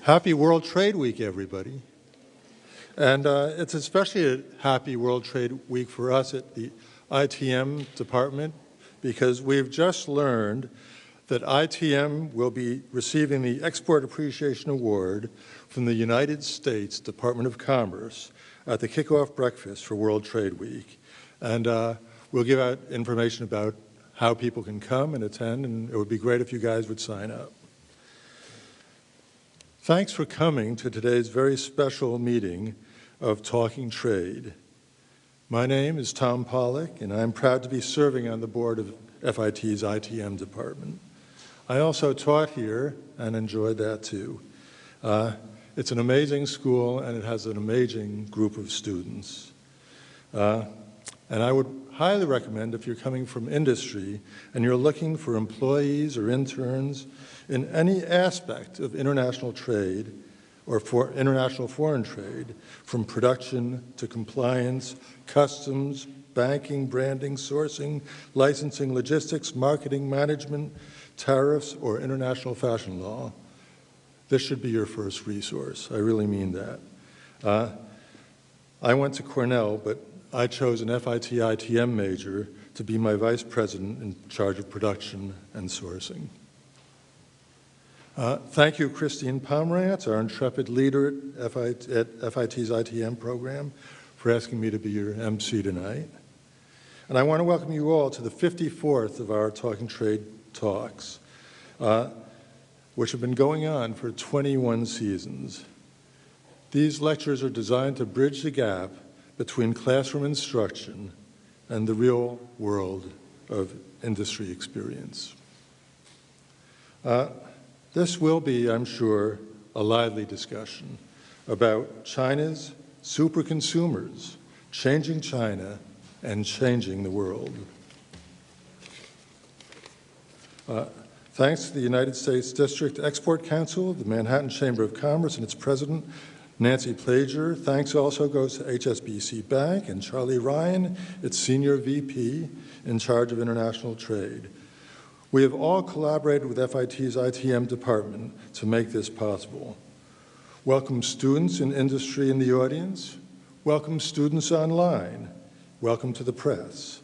Happy World Trade Week, everybody. And it's especially a happy World Trade Week for us at the ITM department because we've just learned that ITM will be receiving the Export Appreciation Award from the United States Department of Commerce at the kickoff breakfast for World Trade Week. And we'll give out information about how people can come and attend, and it would be great if you guys would sign up. Thanks for coming to today's very special meeting of Talking Trade. My name is Tom Pollack, and I'm proud to be serving on the board of FIT's ITM department. I also taught here and enjoyed that too. It's an amazing school, and it has an amazing group of students. And I would highly recommend, if you're coming from industry and you're looking for employees or interns in any aspect of international trade or for international foreign trade, from production to compliance, customs, banking, branding, sourcing, licensing, logistics, marketing, management, tariffs, or international fashion law, this should be your first resource. I really mean that. I went to Cornell, but I chose an FIT ITM major to be my vice president in charge of production and sourcing. Thank you, Christine Pomerantz, our intrepid leader at FIT's ITM program, for asking me to be your MC tonight. And I want to welcome you all to the 54th of our Talking Trade talks, which have been going on for 21 seasons. These lectures are designed to bridge the gap between classroom instruction and the real world of industry experience. This will be, I'm sure, a lively discussion about China's super consumers, changing China and changing the world. Thanks to the United States District Export Council, the Manhattan Chamber of Commerce, and its president, Nancy Plager. Thanks also goes to HSBC Bank and Charlie Ryan, its senior VP in charge of international trade. We have all collaborated with FIT's ITM department to make this possible. Welcome students in industry in the audience. Welcome students online. Welcome to the press.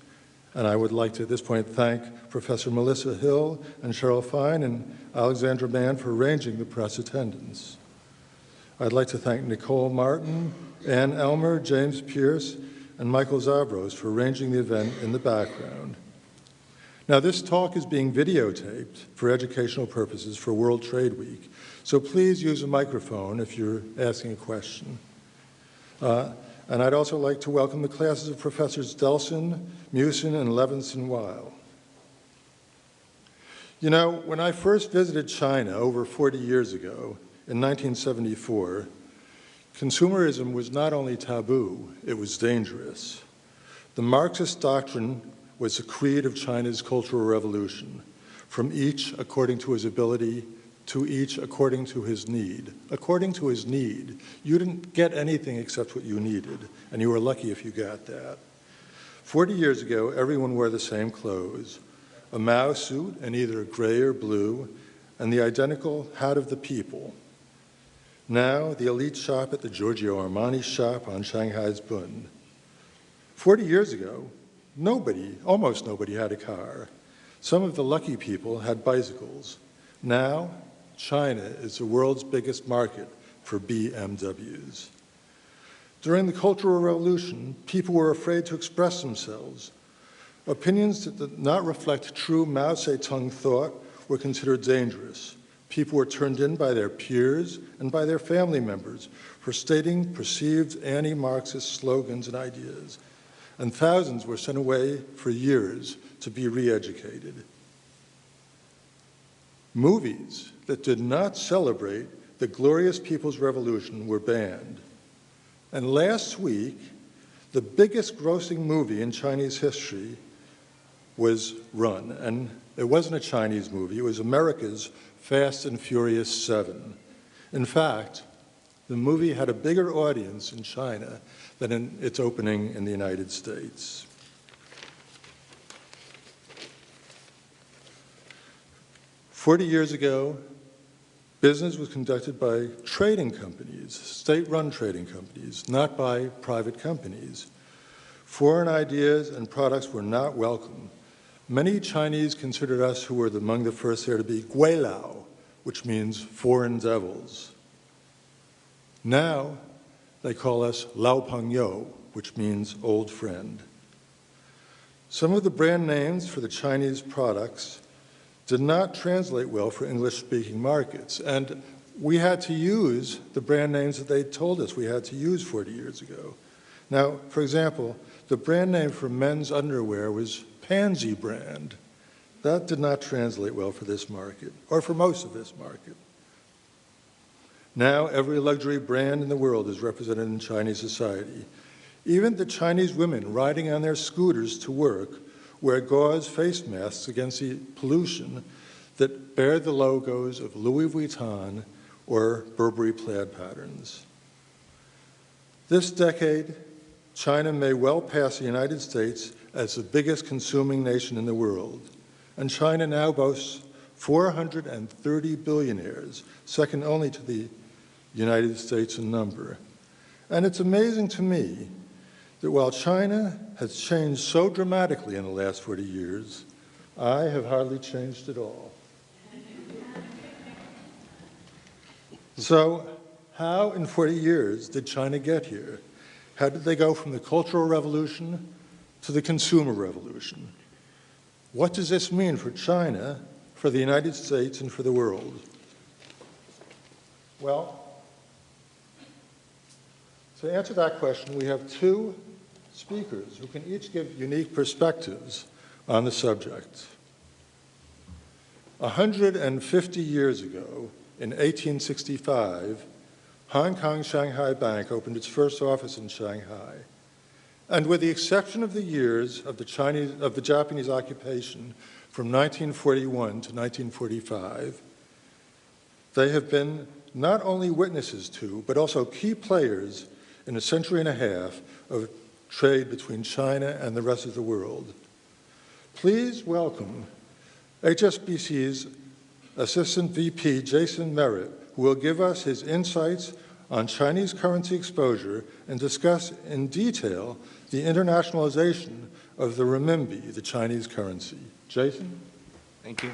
And I would like to, at this point, thank Professor Melissa Hill and Cheryl Fine and Alexandra Mann for arranging the press attendance. I'd like to thank Nicole Martin, Ann Elmer, James Pierce, and Michael Zavros for arranging the event in the background. Now, this talk is being videotaped for educational purposes for World Trade Week, so please use a microphone if you're asking a question. And I'd also like to welcome the classes of Professors Delson, Mewson, and Levinson-Weil. You know, when I first visited China over 40 years ago, in 1974, consumerism was not only taboo, it was dangerous. The Marxist doctrine was the creed of China's Cultural Revolution, from each according to his ability to each according to his need. According to his need. You didn't get anything except what you needed, and you were lucky if you got that. 40 years ago, everyone wore the same clothes, a Mao suit in either gray or blue, and the identical hat of the people. Now, the elite shop at the Giorgio Armani shop on Shanghai's Bund. 40 years ago, almost nobody had a car. Some of the lucky people had bicycles. Now, China is the world's biggest market for BMWs. During the Cultural Revolution, people were afraid to express themselves. Opinions that did not reflect true Mao Zedong thought were considered dangerous. People were turned in by their peers and by their family members for stating perceived anti-Marxist slogans and ideas. And thousands were sent away for years to be re-educated. Movies that did not celebrate the glorious People's Revolution were banned. And last week, the biggest grossing movie in Chinese history was run. And it wasn't a Chinese movie, it was America's Fast and Furious 7. In fact, the movie had a bigger audience in China than in its opening in the United States. 40 years ago, Business was conducted by trading companies, state-run trading companies, not by private companies. Foreign ideas and products were not welcome. Many Chinese considered us, who were among the first there, to be guilao, which means foreign devils. Now they call us Lao Pengyo, which means old friend. Some of the brand names for the Chinese products did not translate well for English-speaking markets, and we had to use the brand names that they told us we had to use 40 years ago. Now, for example, the brand name for men's underwear was Pansy brand. That did not translate well for this market, or for most of this market. Now, every luxury brand in the world is represented in Chinese society. Even the Chinese women riding on their scooters to work wear gauze face masks against the pollution that bear the logos of Louis Vuitton or Burberry plaid patterns. This decade, China may well pass the United States as the biggest consuming nation in the world, and China now boasts 430 billionaires, second only to the United States in number. And it's amazing to me that while China has changed so dramatically in the last 40 years, I have hardly changed at all. So how in 40 years did China get here? How did they go from the Cultural Revolution to the Consumer Revolution? What does this mean for China, for the United States, and for the world? Well, to answer that question, we have two speakers who can each give unique perspectives on the subject. 150 years ago, in 1865, Hong Kong Shanghai Bank opened its first office in Shanghai. And with the exception of the years of the Japanese occupation from 1941 to 1945, they have been not only witnesses to, but also key players in a century and a half of trade between China and the rest of the world. Please welcome HSBC's Assistant VP, Jason Merritt, who will give us his insights on Chinese currency exposure and discuss in detail the internationalization of the renminbi, the Chinese currency. Jason? Thank you.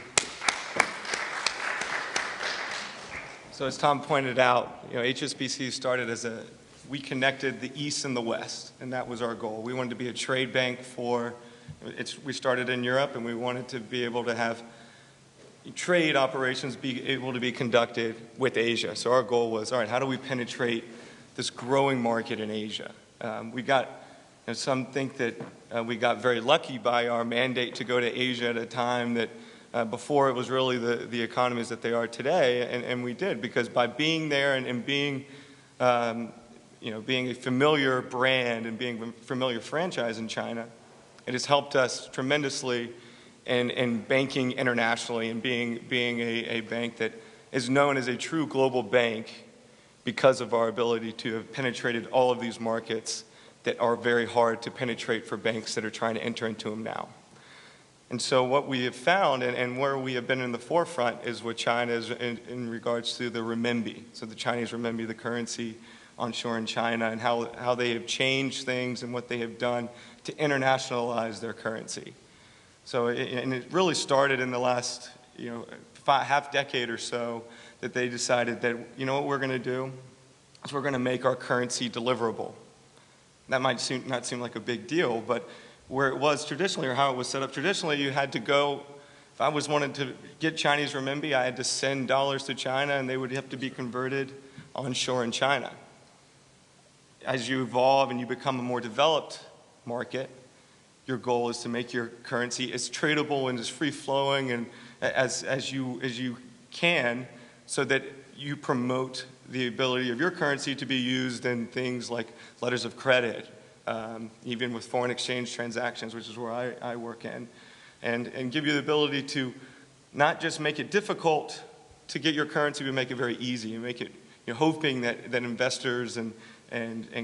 So as Tom pointed out, HSBC started as we connected the East and the West, and that was our goal. We wanted to be a trade bank we started in Europe, and we wanted to be able to have trade operations be able to be conducted with Asia. So our goal was, all right, how do we penetrate this growing market in Asia? Some think that we got very lucky by our mandate to go to Asia at a time that before it was really the economies that they are today, and we did, because by being there and being being a familiar brand and being a familiar franchise in China, it has helped us tremendously in banking internationally and being a bank that is known as a true global bank because of our ability to have penetrated all of these markets that are very hard to penetrate for banks that are trying to enter into them now. And so what we have found, and where we have been in the forefront, is with China is in regards to the renminbi. So the Chinese renminbi, the currency onshore in China, and how they have changed things and what they have done to internationalize their currency. So it really started in the last half decade or so that they decided that, what we're going to do is we're going to make our currency deliverable. That might not seem like a big deal, but where it was traditionally, or how it was set up traditionally, you had to go, if I wanted to get Chinese renminbi, I had to send dollars to China and they would have to be converted onshore in China. As you evolve and you become a more developed market, your goal is to make your currency as tradable and as free-flowing and as you can, so that you promote the ability of your currency to be used in things like letters of credit, even with foreign exchange transactions, which is where I work in, and give you the ability to not just make it difficult to get your currency, but make it very easy and make it, hoping that investors and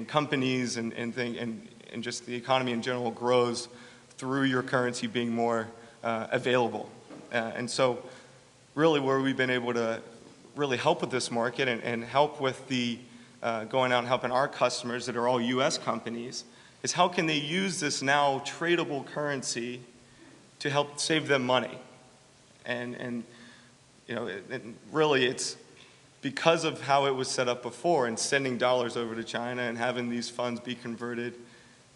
companies and just the economy in general grows through your currency being more available. And so really where we've been able to really help with this market and help with the going out and helping our customers that are all U.S. companies is how can they use this now tradable currency to help save them money. And you know, really it's because of how it was set up before and sending dollars over to China and having these funds be converted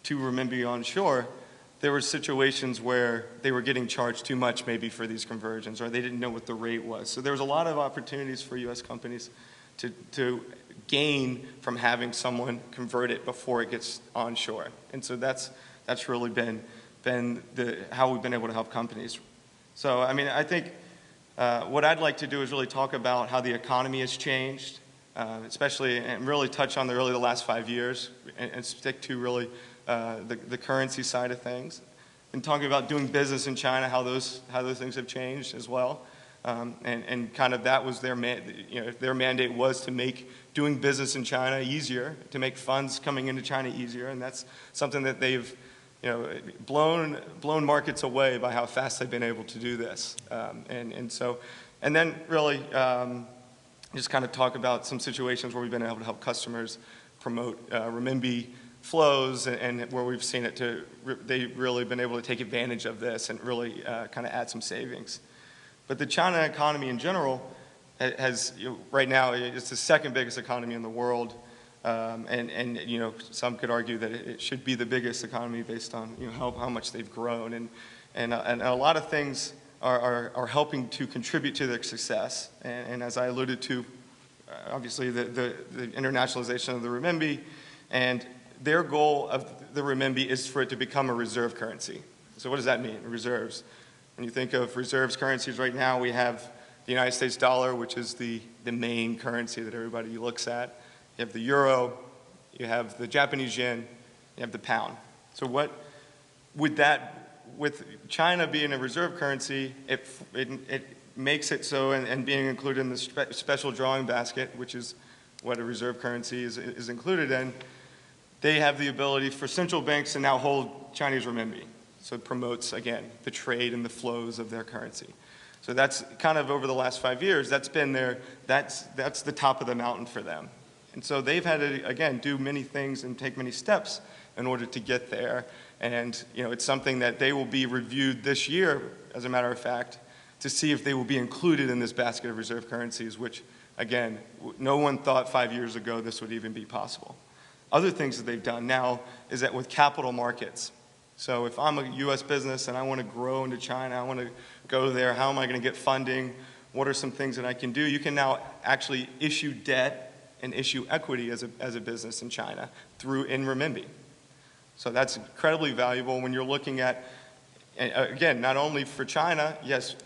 to renminbi onshore, there were situations where they were getting charged too much maybe for these conversions, or they didn't know what the rate was. So there was a lot of opportunities for U.S. companies to gain from having someone convert it before it gets onshore. And so that's really been how we've been able to help companies. So, I mean, I think what I'd like to do is really talk about how the economy has changed, especially, and really touch on the last 5 years, and stick to really the currency side of things, and talking about doing business in China, how those things have changed as well, and kind of that was their mandate was to make doing business in China easier, to make funds coming into China easier, and that's something that they've blown markets away by how fast they've been able to do this, and then really just kind of talk about some situations where we've been able to help customers promote renminbi flows, and where we've seen it they've really been able to take advantage of this and really kind of add some savings. But the China economy in general has, right now, it's the second biggest economy in the world, and some could argue that it should be the biggest economy based on how much they've grown, and a lot of things are helping to contribute to their success. And as I alluded to, obviously the internationalization of the renminbi, and their goal of the renminbi is for it to become a reserve currency. So what does that mean, reserves? When you think of reserves currencies right now, we have the United States dollar, which is the main currency that everybody looks at. You have the euro, you have the Japanese yen, you have the pound. So what would that, with China being a reserve currency, it makes it so, and being included in the special drawing basket, which is what a reserve currency is included in, they have the ability for central banks to now hold Chinese renminbi. So it promotes, again, the trade and the flows of their currency. So that's kind of over the last 5 years, that's been that's the top of the mountain for them. And so they've had to, again, do many things and take many steps in order to get there. And it's something that they will be reviewed this year, as a matter of fact, to see if they will be included in this basket of reserve currencies, which, again, no one thought 5 years ago this would even be possible. Other things that they've done now is that with capital markets. So if I'm a U.S. business and I want to grow into China, I want to go there, how am I going to get funding? What are some things that I can do? You can now actually issue debt and issue equity as a business in China in renminbi. So that's incredibly valuable when you're looking at, again, not only for China, yes,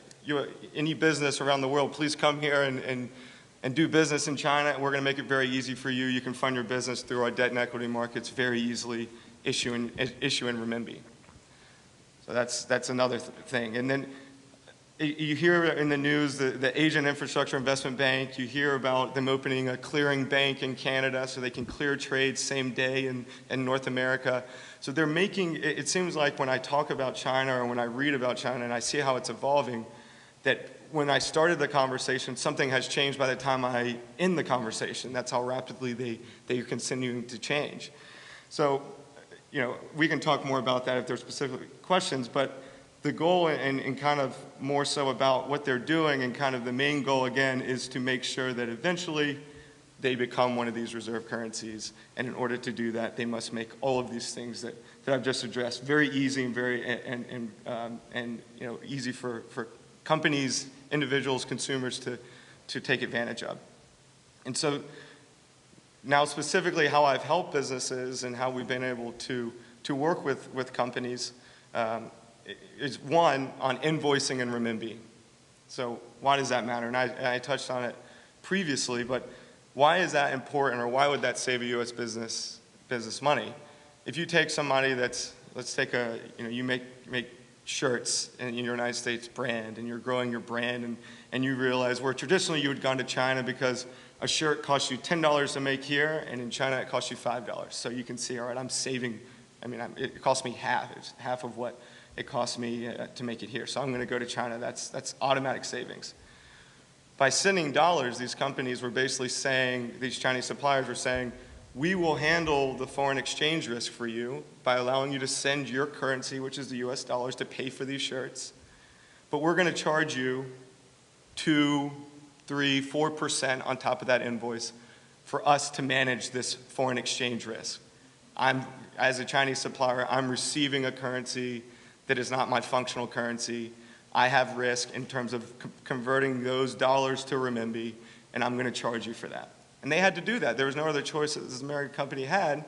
any business around the world, please come here and do business in China. We're going to make it very easy for you. You can fund your business through our debt and equity markets very easily, issue in renminbi. So that's another thing. And then you hear in the news the Asian Infrastructure Investment Bank, you hear about them opening a clearing bank in Canada so they can clear trades same day in North America. So they're making, it seems like when I talk about China or when I read about China and I see how it's evolving, that when I started the conversation, something has changed by the time I end the conversation. That's how rapidly they are continuing to change. So, we can talk more about that if there's specific questions, but the goal and kind of more so about what they're doing, and kind of the main goal again is to make sure that eventually they become one of these reserve currencies. And in order to do that, they must make all of these things that I've just addressed very easy and very easy for companies, individuals, consumers to take advantage of. And so now specifically how I've helped businesses and how we've been able to work with companies is one, on invoicing in renminbi. So why does that matter? And I touched on it previously, but why is that important, or why would that save a U.S. business money? If you take somebody let's take you make shirts in your United States brand, and you're growing your brand, and you realize where traditionally you had gone to China because a shirt costs you $10 to make here, and in China it costs you $5. So you can see, all right, I'm saving, it costs me half. It's half of what it costs me to make it here. So I'm going to go to China. That's automatic savings. By sending dollars, these companies were basically saying, these Chinese suppliers were saying, we will handle the foreign exchange risk for you by allowing you to send your currency, which is the US dollars, to pay for these shirts. But we're going to charge you 2, 3, 4% on top of that invoice for us to manage this foreign exchange risk. As a Chinese supplier, I'm receiving a currency that is not my functional currency. I have risk in terms of converting those dollars to renminbi, and I'm going to charge you for that. And they had to do that. There was no other choice that this American company had,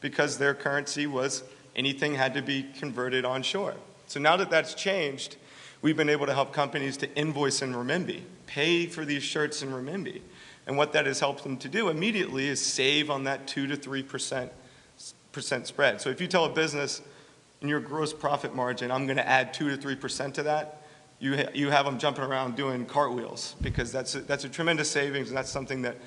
because their currency was anything had to be converted onshore. So now that that's changed, we've been able to help companies to invoice in renminbi, pay for these shirts in renminbi. And what that has helped them to do immediately is save on that 2 to 3% spread. So if you tell a business in your gross profit margin, I'm going to add 2 to 3% to that, you have them jumping around doing cartwheels, because that's a tremendous savings, and that's something that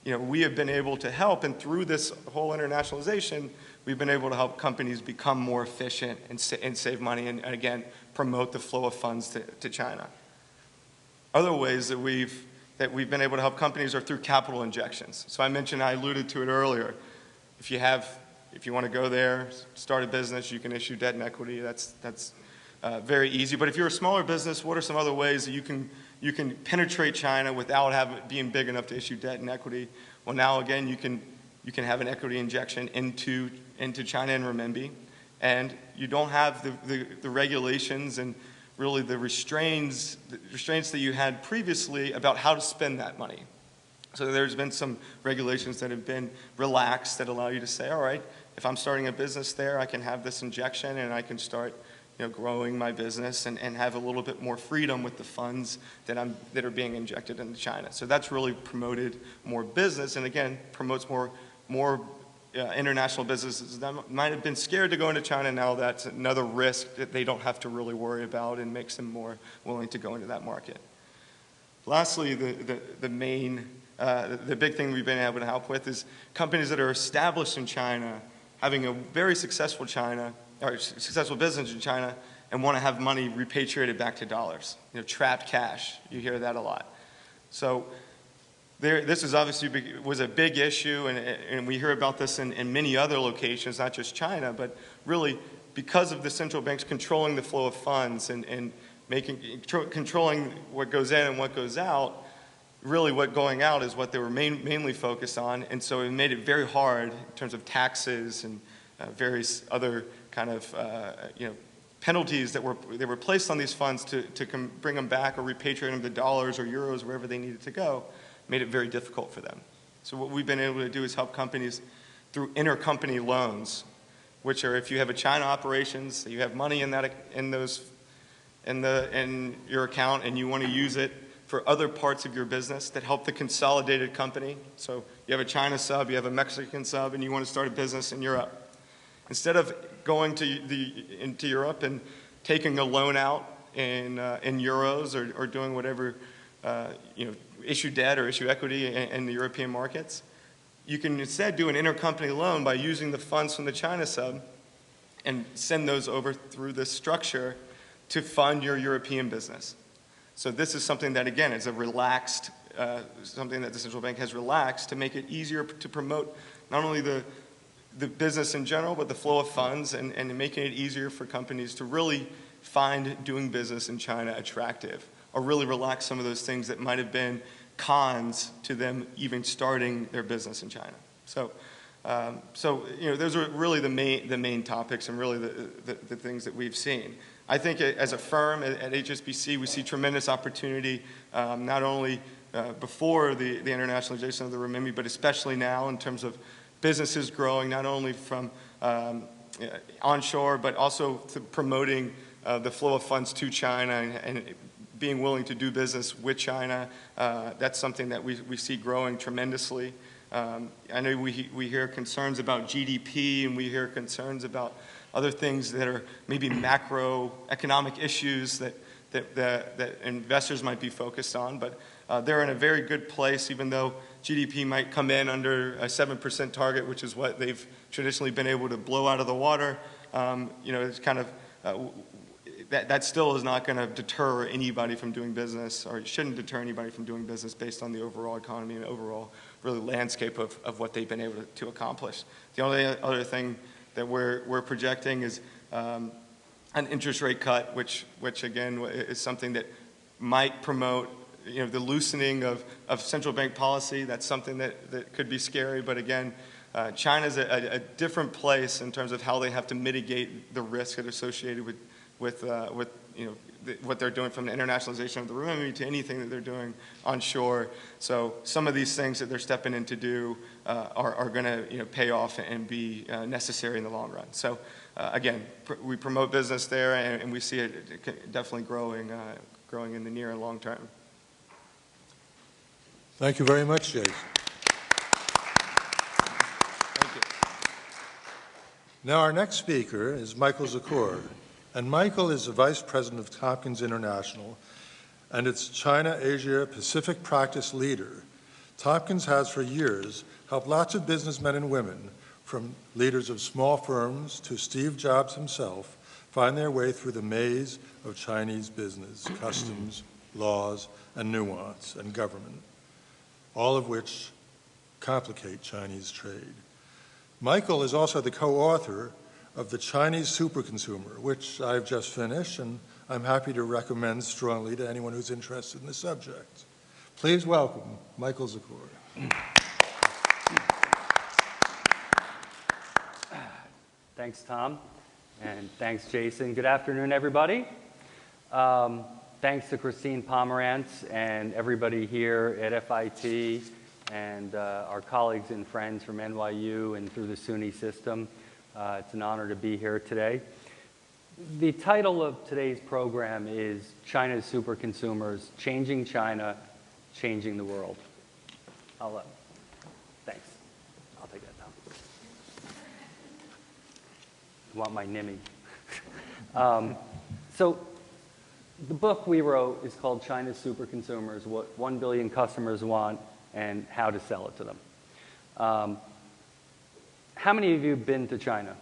we have been able to help. And through this whole internationalization, we've been able to help companies become more efficient and save money, and again, promote the flow of funds to China. Other ways that we've been able to help companies are through capital injections. So I alluded to it earlier. If you want to go there, start a business, you can issue debt and equity. That's very easy. But if you're a smaller business, what are some other ways that you can penetrate China without being big enough to issue debt and equity? Well, now again, you can have an equity injection into China in renminbi, and you don't have the regulations and really the restraints that you had previously about how to spend that money. So there's been some regulations that have been relaxed that allow you to say, all right, if I'm starting a business there, I can have this injection and I can start growing my business and have a little bit more freedom with the funds that are being injected into China. So that's really promoted more business, and again, promotes more international businesses that might have been scared to go into China. Now that's another risk that they don't have to really worry about, and makes them more willing to go into that market. Lastly, the big thing we've been able to help with is companies that are established in China, having a very successful business in China, and want to have money repatriated back to dollars. Trapped cash. You hear that a lot. So this is obviously was a big issue, and we hear about this in many other locations, not just China, but really because of the central banks controlling the flow of funds and controlling what goes in and what goes out. Really what going out is what they were mainly focused on, and so it made it very hard in terms of taxes and various other kind of penalties that they were placed on these funds to bring them back or repatriate them to dollars or euros, wherever they needed to go, made it very difficult for them. So what we've been able to do is help companies through intercompany loans, which are if you have a China operations, you have money in your account and you want to use it for other parts of your business that help the consolidated company. So you have a China sub, you have a Mexican sub, and you want to start a business in Europe. Instead of going into Europe and taking a loan out in euros or doing whatever, issue debt or issue equity in the European markets, you can instead do an intercompany loan by using the funds from the China sub and send those over through this structure to fund your European business. So this is something that, again, is a relaxed, something that the central bank has relaxed to make it easier to promote not only the business in general, but the flow of funds, and making it easier for companies to really find doing business in China attractive, or really relax some of those things that might have been cons to them even starting their business in China. So those are really the main topics and really the things that we've seen. I think as a firm at HSBC, we see tremendous opportunity, not only before the internationalization of the renminbi, but especially now in terms of businesses growing, not only from onshore, but also to promoting the flow of funds to China and being willing to do business with China. That's something that we see growing tremendously. I know we hear concerns about GDP, and we hear concerns about other things that are maybe macroeconomic issues that investors might be focused on, but they're in a very good place, even though GDP might come in under a 7% target, which is what they've traditionally been able to blow out of the water. It's kind of that still is not going to deter anybody from doing business, or it shouldn't deter anybody from doing business based on the overall economy and overall really landscape of what they've been able to accomplish. The only other thing that we're projecting is an interest rate cut, which again is something that might promote the loosening of central bank policy. That's something that could be scary, but again, China's a different place in terms of how they have to mitigate the risk that are associated with what they're doing, from the internationalization of the renminbi to anything that they're doing onshore. So some of these things that they're stepping in to do are going to pay off and be necessary in the long run. So again, we promote business there, and we see it definitely growing in the near and long term. Thank you very much, Jason. Thank you. Now our next speaker is Michael Zakor. And Michael is the Vice President of Tompkins International and its China, Asia, Pacific practice leader. Tompkins has for years helped lots of businessmen and women, from leaders of small firms to Steve Jobs himself, find their way through the maze of Chinese business, customs, laws, and nuance, and government, all of which complicate Chinese trade. Michael is also the co-author of The Chinese Superconsumer, which I've just finished, and I'm happy to recommend strongly to anyone who's interested in the subject. Please welcome Michael Zakor. Thanks, Tom, and thanks, Jason. Good afternoon, everybody. Thanks to Christine Pomerantz and everybody here at FIT and our colleagues and friends from NYU and through the SUNY system. It's an honor to be here today. The title of today's program is China's Superconsumers, Changing China, Changing the World. Thanks. I'll take that, Tom. You want my NIMI. So the book we wrote is called China's Superconsumers, What 1 Billion Customers Want and How to Sell It to Them. How many of you have been to China?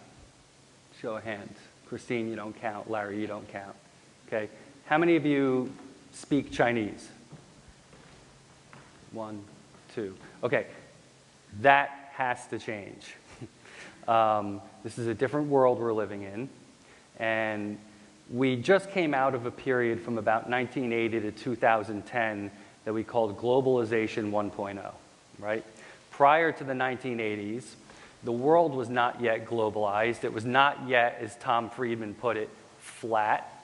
Show of hands. Christine, you don't count. Larry, you don't count. Okay. How many of you speak Chinese? 1, 2. Okay. That has to change. This is a different world we're living in. And we just came out of a period from about 1980 to 2010 that we called Globalization 1.0, right? Prior to the 1980s, the world was not yet globalized. It was not yet, as Tom Friedman put it, flat.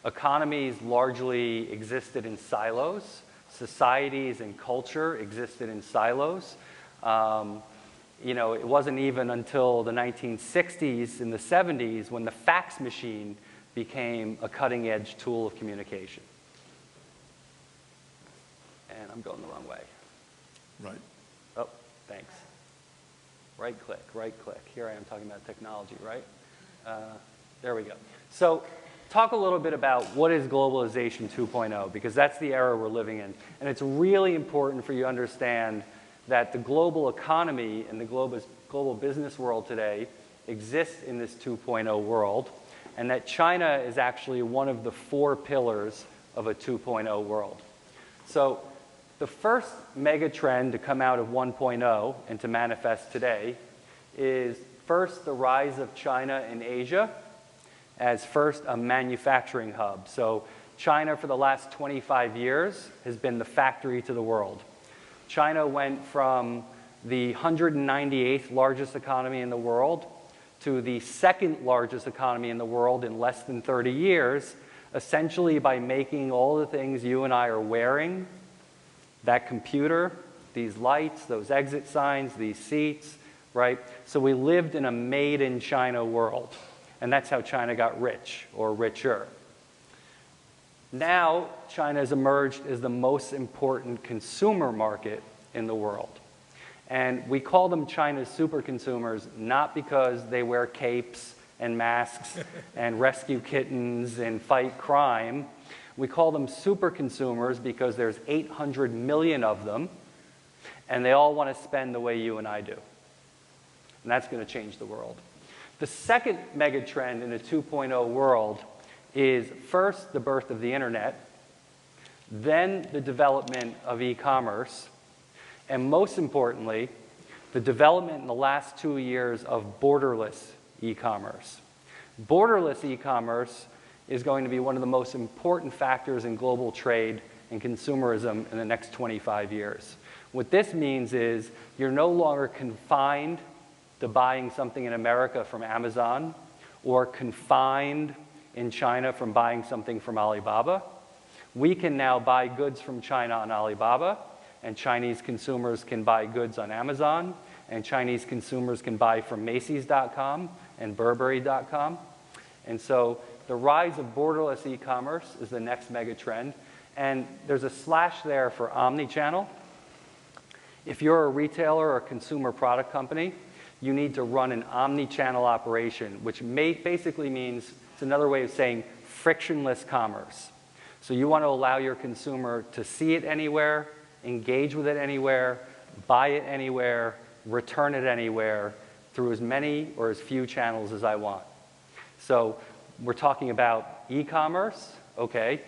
Economies largely existed in silos. Societies and culture existed in silos. It wasn't even until the 1960s and the 70s when the fax machine became a cutting-edge tool of communication. And I'm going the wrong way. Right. Oh, thanks. Right click, right click. Here I am talking about technology, right? There we go. So talk a little bit about what is Globalization 2.0, because that's the era we're living in. And it's really important for you to understand that the global economy and the global business world today exists in this 2.0 world, and that China is actually one of the 4 pillars of a 2.0 world. So the first mega trend to come out of 1.0 and to manifest today is first the rise of China in Asia as first a manufacturing hub. So China for the last 25 years has been the factory to the world. China went from the 198th largest economy in the world to the 2nd largest economy in the world in less than 30 years, essentially by making all the things you and I are wearing, that computer, these lights, those exit signs, these seats, right? So we lived in a made-in-China world, and that's how China got rich or richer. Now, China has emerged as the most important consumer market in the world. And we call them China's superconsumers not because they wear capes and masks and rescue kittens and fight crime. We call them super consumers because there's 800 million of them, and they all want to spend the way you and I do. And that's going to change the world. The second mega trend in a 2.0 world is first the birth of the internet, then the development of e-commerce, and most importantly, the development in the last 2 years of borderless e-commerce. Borderless e-commerce is going to be one of the most important factors in global trade and consumerism in the next 25 years. What this means is you're no longer confined to buying something in America from Amazon or confined in China from buying something from Alibaba. We can now buy goods from China on Alibaba, and Chinese consumers can buy goods on Amazon, and Chinese consumers can buy from Macy's.com and Burberry.com. And so the rise of borderless e-commerce is the next mega trend. And there's a slash there for omni-channel. If you're a retailer or a consumer product company, you need to run an omni-channel operation, which basically means, it's another way of saying frictionless commerce. So you want to allow your consumer to see it anywhere, engage with it anywhere, buy it anywhere, return it anywhere through as many or as few channels as I want. So we're talking about e-commerce, okay.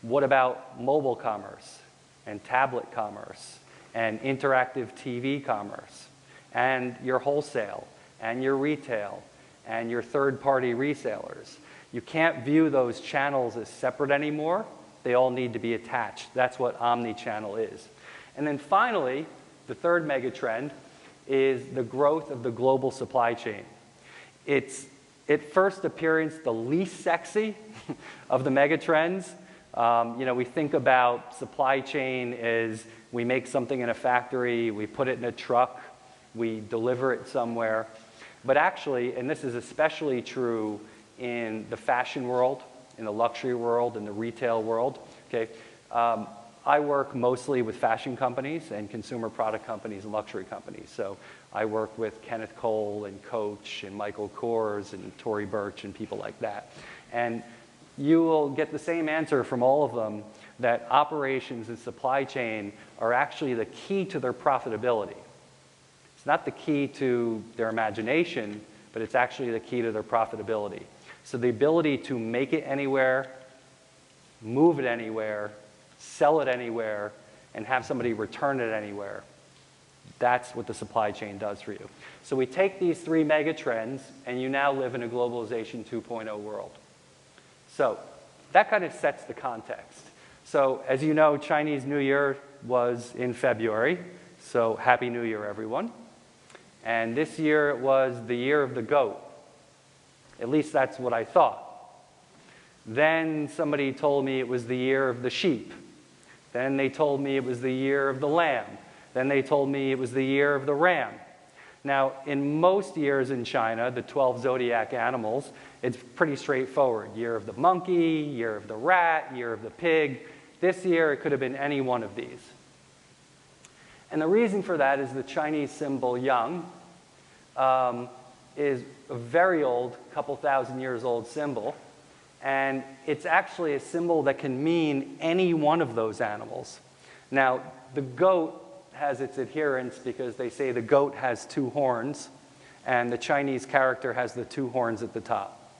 What about mobile commerce and tablet commerce and interactive TV commerce and your wholesale and your retail and your third-party resellers? You can't view those channels as separate anymore. They all need to be attached. That's what omni-channel is. And then finally, the third mega trend is the growth of the global supply chain. It's at first appearance the least sexy of the mega trends. You know, we think about supply chain as we make something in a factory, we put it in a truck, we deliver it somewhere. But actually, and this is especially true in the fashion world, in the luxury world, in the retail world, okay? I work mostly with fashion companies and consumer product companies and luxury companies. So I work with Kenneth Cole and Coach and Michael Kors and Tory Burch and people like that. And you will get the same answer from all of them, that operations and supply chain are actually the key to their profitability. It's not the key to their imagination, but it's actually the key to their profitability. So the ability to make it anywhere, move it anywhere, sell it anywhere, and have somebody return it anywhere, that's what the supply chain does for you. So we take these three mega trends, and you now live in a globalization 2.0 world. So that kind of sets the context. So as you know, Chinese New Year was in February, so Happy New Year, everyone. And this year it was the year of the goat. At least that's what I thought. Then somebody told me it was the year of the sheep. Then they told me it was the year of the lamb. Then they told me it was the year of the ram. Now, in most years in China, the 12 zodiac animals, it's pretty straightforward. Year of the monkey, year of the rat, year of the pig. This year, it could have been any one of these. And the reason for that is the Chinese symbol yang is a very old, couple thousand years old symbol. And it's actually a symbol that can mean any one of those animals. Now, the goat has its adherents because they say the goat has two horns, and the Chinese character has the two horns at the top.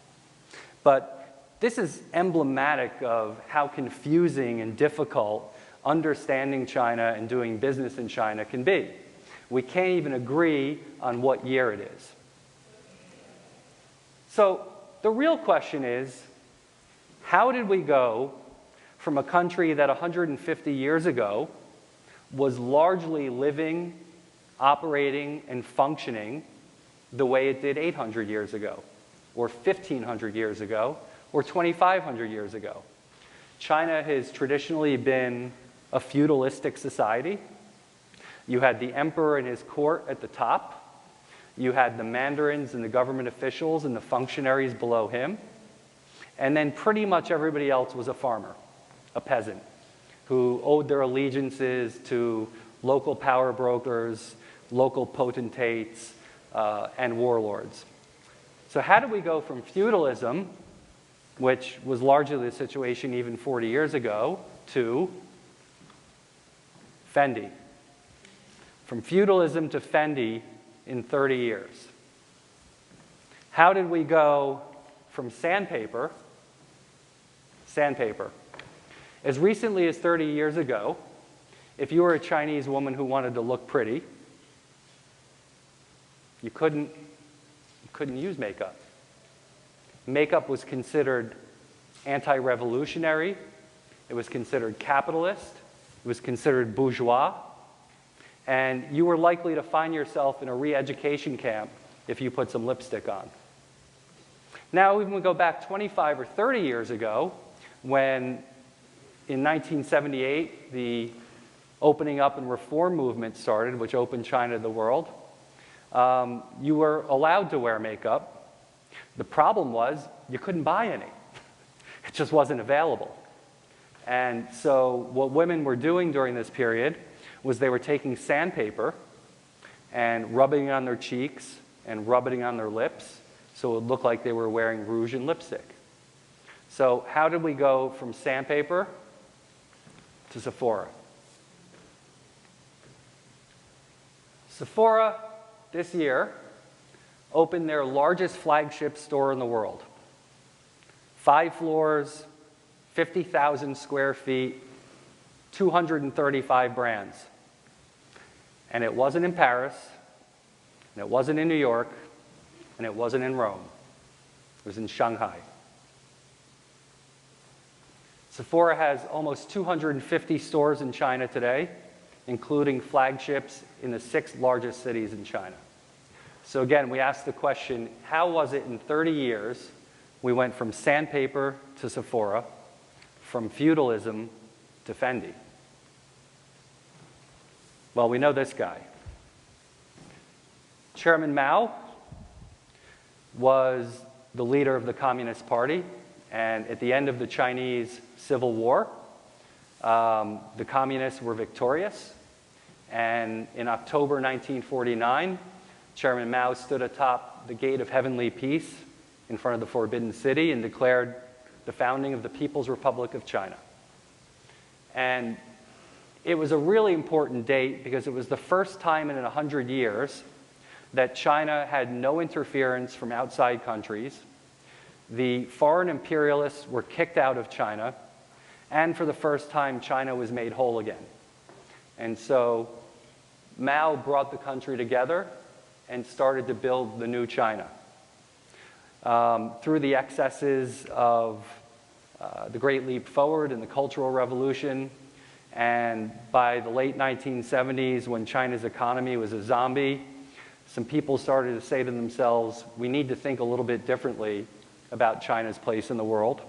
But this is emblematic of how confusing and difficult understanding China and doing business in China can be. We can't even agree on what year it is. So the real question is, how did we go from a country that 150 years ago was largely living, operating, and functioning the way it did 800 years ago, or 1,500 years ago, or 2,500 years ago? China has traditionally been a feudalistic society. You had the emperor and his court at the top. You had the mandarins and the government officials and the functionaries below him. And then pretty much everybody else was a farmer, a peasant, who owed their allegiances to local power brokers, local potentates, and warlords. So how did we go from feudalism, which was largely the situation even 40 years ago, to Fendi? From feudalism to Fendi in 30 years. How did we go from sandpaper Sandpaper. As recently as 30 years ago, if you were a Chinese woman who wanted to look pretty, you couldn't use makeup. Makeup was considered anti-revolutionary. It was considered capitalist. It was considered bourgeois. And you were likely to find yourself in a re-education camp if you put some lipstick on. Now, even we go back 25 or 30 years ago, when in 1978, the opening up and reform movement started, which opened China to the world, you were allowed to wear makeup. The problem was you couldn't buy any. It just wasn't available. And so what women were doing during this period was they were taking sandpaper and rubbing it on their cheeks and rubbing it on their lips so it would look like they were wearing rouge and lipstick. So how did we go from sandpaper to Sephora? Sephora, this year, opened their largest flagship store in the world. 5 floors, 50,000 square feet, 235 brands. And it wasn't in Paris, and it wasn't in New York, and it wasn't in Rome. It was in Shanghai. Sephora has almost 250 stores in China today, including flagships in the 6 largest cities in China. So again, we asked the question, how was it in 30 years we went from sandpaper to Sephora, from feudalism to Fendi? Well, we know this guy. Chairman Mao was the leader of the Communist Party, and at the end of the Chinese Civil War, the communists were victorious, and in October 1949, Chairman Mao stood atop the Gate of Heavenly Peace in front of the Forbidden City and declared the founding of the People's Republic of China. And it was a really important date because it was the first time in 100 years that China had no interference from outside countries. The foreign imperialists were kicked out of China, and for the first time, China was made whole again. And so Mao brought the country together and started to build the new China. Through the excesses of the Great Leap Forward and the Cultural Revolution, and by the late 1970s, when China's economy was a zombie, some people started to say to themselves, we need to think a little bit differently about China's place in the world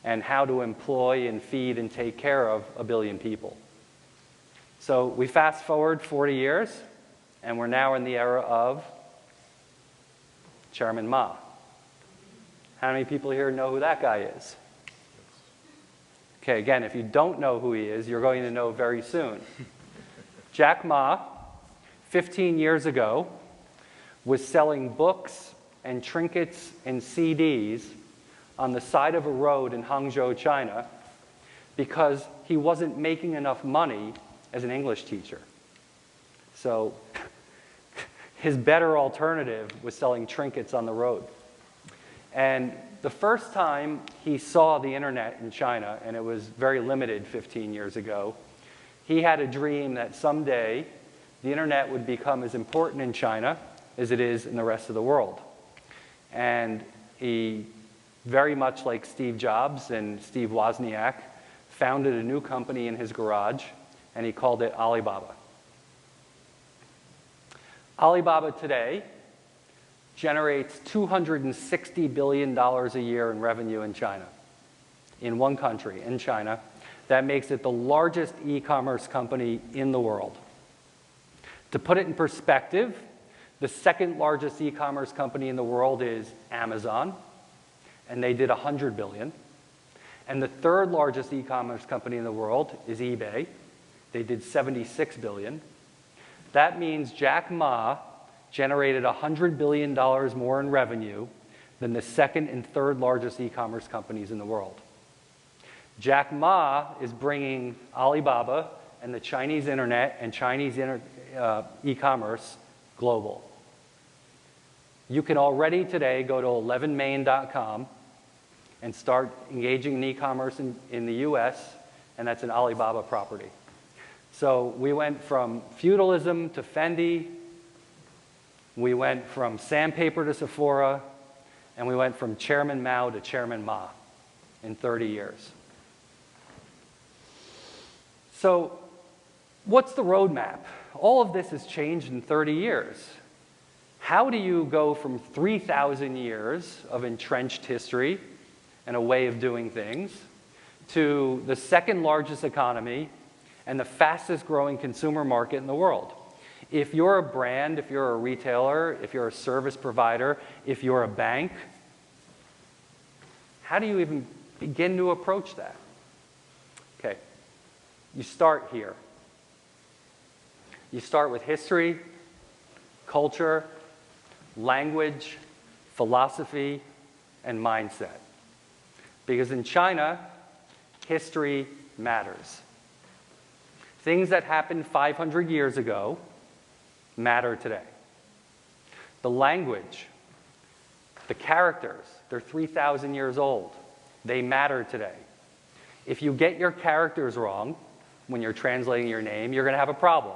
and how to employ and feed and take care of 1 billion people. So we fast forward 40 years, and we're now in the era of Chairman Ma. How many people here know who that guy is? Okay, again, if you don't know who he is, you're going to know very soon. Jack Ma, 15 years ago, was selling books and trinkets and CDs on the side of a road in Hangzhou, China, because he wasn't making enough money as an English teacher. So his better alternative was selling trinkets on the road. And the first time he saw the internet in China, and it was very limited 15 years ago, he had a dream that someday the internet would become as important in China as it is in the rest of the world. And he, very much like Steve Jobs and Steve Wozniak, founded a new company in his garage, and he called it Alibaba. Alibaba today generates $260 billion a year in revenue in China, in one country, in China. That makes it the largest e-commerce company in the world. To put it in perspective, the second largest e-commerce company in the world is Amazon, and they did $100 billion. And the third largest e-commerce company in the world is eBay. They did $76 billion. That means Jack Ma generated $100 billion more in revenue than the second and third largest e-commerce companies in the world. Jack Ma is bringing Alibaba and the Chinese internet and Chinese e-commerce global. You can already today go to 11main.com and start engaging in e-commerce in the US, and that's an Alibaba property. So we went from feudalism to Fendi, we went from sandpaper to Sephora, and we went from Chairman Mao to Chairman Ma in 30 years. So what's the roadmap? All of this has changed in 30 years. How do you go from 3,000 years of entrenched history and a way of doing things to the second largest economy and the fastest growing consumer market in the world? If you're a brand, if you're a retailer, if you're a service provider, if you're a bank, how do you even begin to approach that? Okay, you start here. You start with history, culture, language, philosophy, and mindset. Because in China, history matters. Things that happened 500 years ago matter today. The language, the characters, they're 3,000 years old. They matter today. If you get your characters wrong when you're translating your name, you're going to have a problem,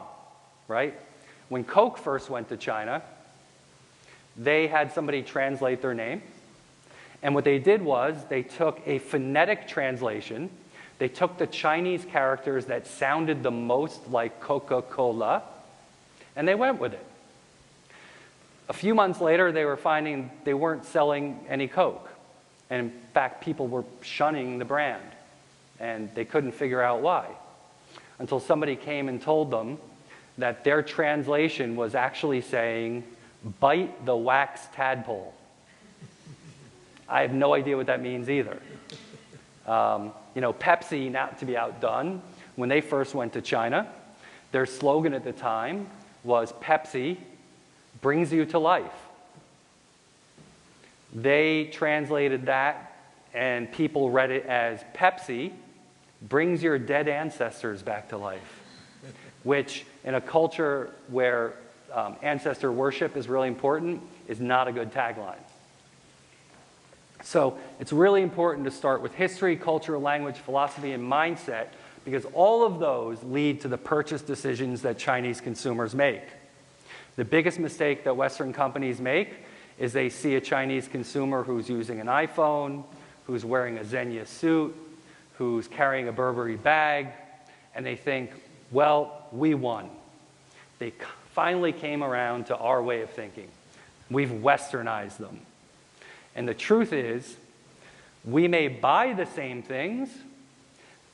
right? When Coke first went to China, they had somebody translate their name. And what they did was they took a phonetic translation. They took the Chinese characters that sounded the most like Coca-Cola, and they went with it. A few months later, they were finding they weren't selling any Coke. And in fact, people were shunning the brand, and they couldn't figure out why. Until somebody came and told them that their translation was actually saying, "Bite the wax tadpole." I have no idea what that means either. You know, Pepsi, not to be outdone, when they first went to China, their slogan at the time was, "Pepsi brings you to life." They translated that, and people read it as, "Pepsi brings your dead ancestors back to life," which in a culture where ancestor worship is really important is not a good tagline. So it's really important to start with history, culture, language, philosophy, and mindset, because all of those lead to the purchase decisions that Chinese consumers make. The biggest mistake that Western companies make is they see a Chinese consumer who's using an iPhone, who's wearing a Zegna suit, who's carrying a Burberry bag, and they think, well, we won. They finally came around to our way of thinking. We've westernized them. And the truth is, we may buy the same things,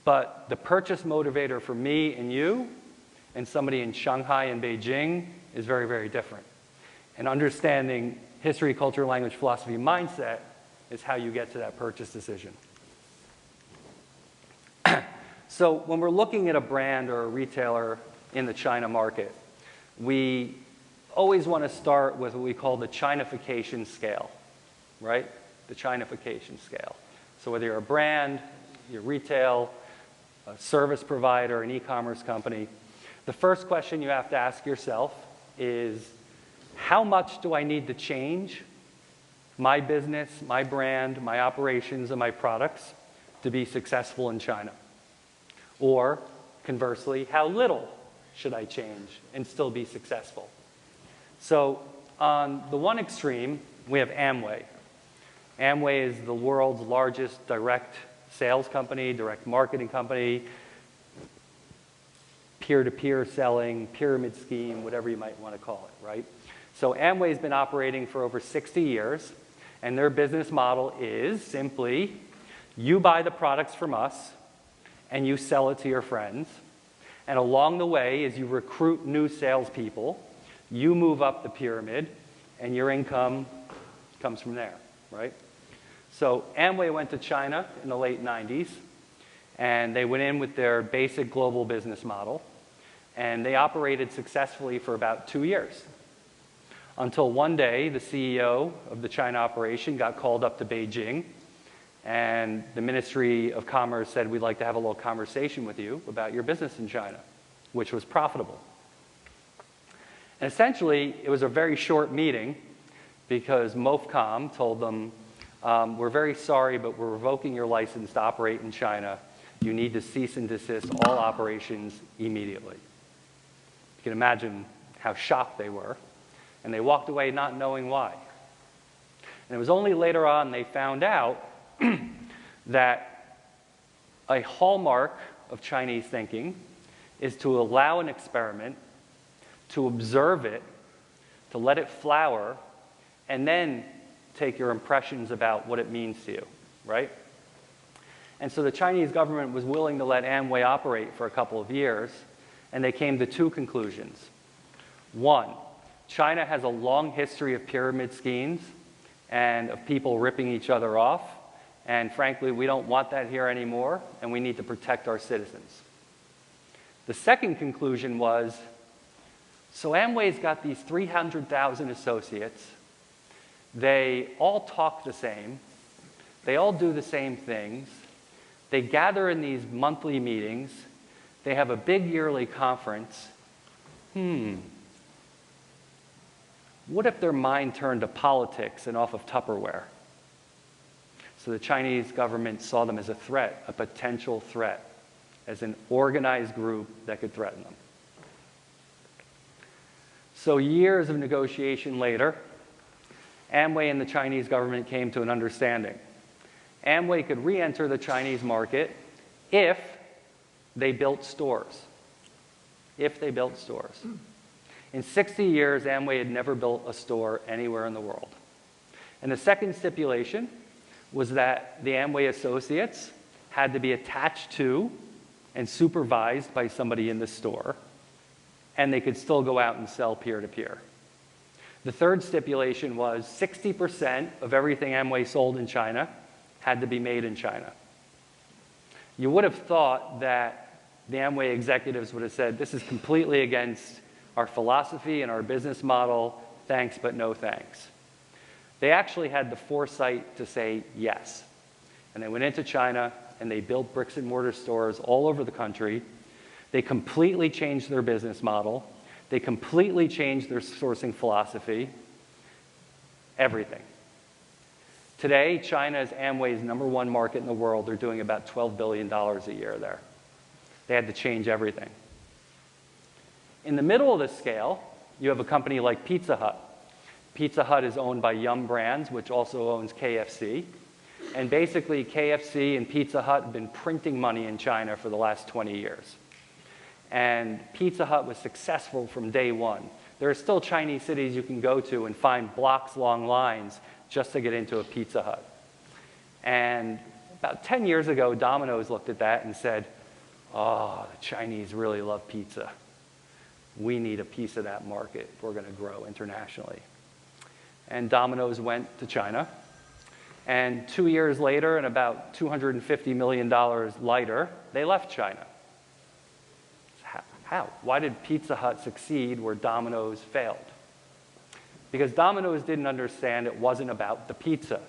but the purchase motivator for me and you and somebody in Shanghai and Beijing is very, very different. And understanding history, culture, language, philosophy, mindset is how you get to that purchase decision. So when we're looking at a brand or a retailer in the China market, we always want to start with what we call the Chinification scale, right? The Chinification scale. So whether you're a brand, you're retail, a service provider, an e-commerce company, the first question you have to ask yourself is, how much do I need to change my business, my brand, my operations, and my products to be successful in China? Or conversely, how little should I change and still be successful? So on the one extreme, we have Amway. Amway is the world's largest direct sales company, direct marketing company, peer-to-peer selling, pyramid scheme, whatever you might want to call it, right? So Amway's been operating for over 60 years, and their business model is simply, you buy the products from us, and you sell it to your friends. And along the way, as you recruit new salespeople, you move up the pyramid, and your income comes from there, right? So Amway went to China in the late 90s, and they went in with their basic global business model, and they operated successfully for about 2 years. Until one day, the CEO of the China operation got called up to Beijing, and the Ministry of Commerce said, we'd like to have a little conversation with you about your business in China, which was profitable. And essentially, it was a very short meeting because MOFCOM told them, we're very sorry, but we're revoking your license to operate in China. You need to cease and desist all operations immediately. You can imagine how shocked they were. And they walked away not knowing why. And it was only later on they found out that a hallmark of Chinese thinking is to allow an experiment, to observe it, to let it flower, and then take your impressions about what it means to you, right? And so the Chinese government was willing to let Amway operate for a couple of years, and they came to two conclusions. One, China has a long history of pyramid schemes and of people ripping each other off, and frankly, we don't want that here anymore, and we need to protect our citizens. The second conclusion was, so Amway's got these 300,000 associates. They all talk the same. They all do the same things. They gather in these monthly meetings. They have a big yearly conference. What if their mind turned to politics and off of Tupperware? So the Chinese government saw them as a threat, a potential threat, as an organized group that could threaten them. So years of negotiation later, Amway and the Chinese government came to an understanding. Amway could re-enter the Chinese market if they built stores. If they built stores. In 60 years, Amway had never built a store anywhere in the world. And the second stipulation was that the Amway associates had to be attached to and supervised by somebody in the store, and they could still go out and sell peer-to-peer. The third stipulation was 60% of everything Amway sold in China had to be made in China. You would have thought that the Amway executives would have said, this is completely against our philosophy and our business model, thanks but no thanks. They actually had the foresight to say yes. And they went into China and they built bricks and mortar stores all over the country. They completely changed their business model. They completely changed their sourcing philosophy. Everything. Today, China is Amway's #1 market in the world. They're doing about $12 billion a year there. They had to change everything. In the middle of the scale, you have a company like Pizza Hut. Pizza Hut is owned by Yum Brands, which also owns KFC. And basically, KFC and Pizza Hut have been printing money in China for the last 20 years. And Pizza Hut was successful from day one. There are still Chinese cities you can go to and find blocks-long lines just to get into a Pizza Hut. And about 10 years ago, Domino's looked at that and said, oh, the Chinese really love pizza. We need a piece of that market if we're going to grow internationally. And Domino's went to China. And 2 years later, and about $250 million lighter, they left China. How? Why did Pizza Hut succeed where Domino's failed? Because Domino's didn't understand it wasn't about the pizza.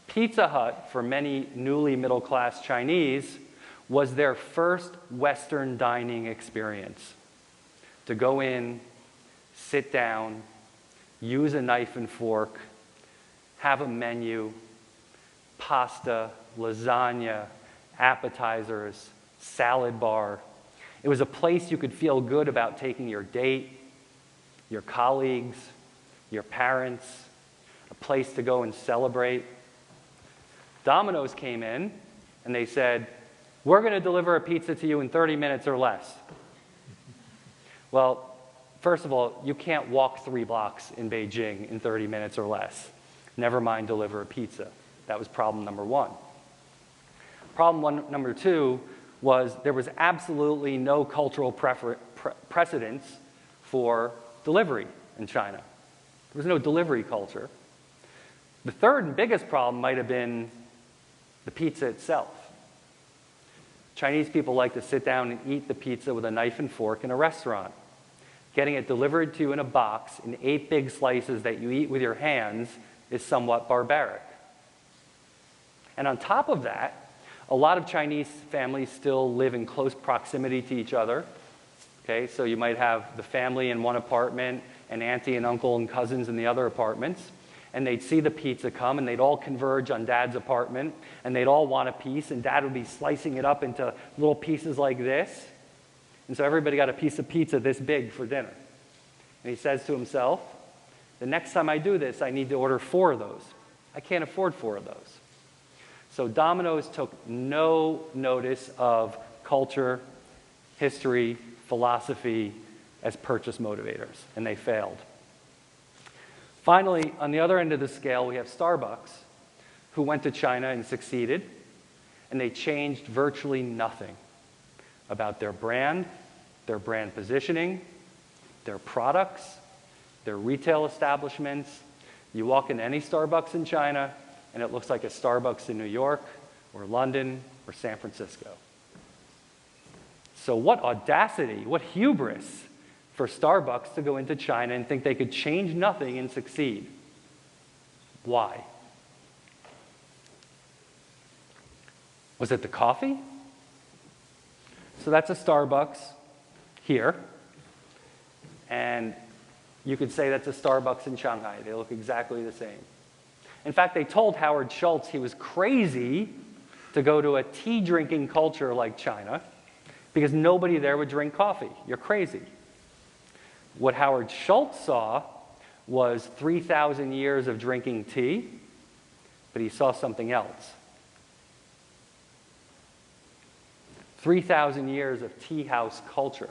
Pizza Hut, for many newly middle-class Chinese, was their first Western dining experience. To go in, sit down, use a knife and fork, have a menu, pasta, lasagna, appetizers, salad bar. It was a place you could feel good about taking your date, your colleagues, your parents, a place to go and celebrate. Domino's came in and they said, we're going to deliver a pizza to you in 30 minutes or less. Well, first of all, you can't walk 3 blocks in Beijing in 30 minutes or less. Never mind deliver a pizza. That was problem number 1. Problem number 2 was there was absolutely no cultural precedence for delivery in China. There was no delivery culture. The third and biggest problem might have been the pizza itself. Chinese people like to sit down and eat the pizza with a knife and fork in a restaurant. Getting it delivered to you in a box in 8 big slices that you eat with your hands is somewhat barbaric. And on top of that, a lot of Chinese families still live in close proximity to each other. Okay, so you might have the family in one apartment and auntie and uncle and cousins in the other apartments. and they'd see the pizza come, and they'd all converge on Dad's apartment, and they'd all want a piece, and Dad would be slicing it up into little pieces like this. And so everybody got a piece of pizza this big for dinner. And he says to himself, the next time I do this, I need to order 4 of those. I can't afford 4 of those. So Domino's took no notice of culture, history, philosophy as purchase motivators, and they failed. Finally, on the other end of the scale, we have Starbucks, who went to China and succeeded, and they changed virtually nothing about their brand positioning, their products, their retail establishments. You walk into any Starbucks in China, and it looks like a Starbucks in New York, or London, or San Francisco. So what audacity, what hubris for Starbucks to go into China and think they could change nothing and succeed. Why? Was it the coffee? So that's a Starbucks here. And you could say that's a Starbucks in Shanghai. They look exactly the same. In fact, they told Howard Schultz he was crazy to go to a tea-drinking culture like China because nobody there would drink coffee. You're crazy. What Howard Schultz saw was 3,000 years of drinking tea, but he saw something else. 3,000 years of tea house culture,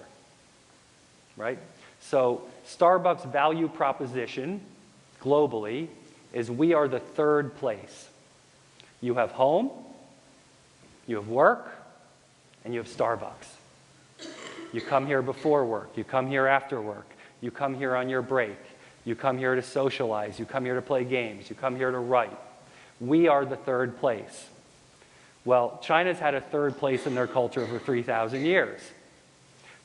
right? So Starbucks' value proposition globally is we are the 3rd place. You have home, you have work, and you have Starbucks. You come here before work, you come here after work, you come here on your break, you come here to socialize, you come here to play games, you come here to write. We are the 3rd place. Well, China's had a 3rd place in their culture for 3,000 years.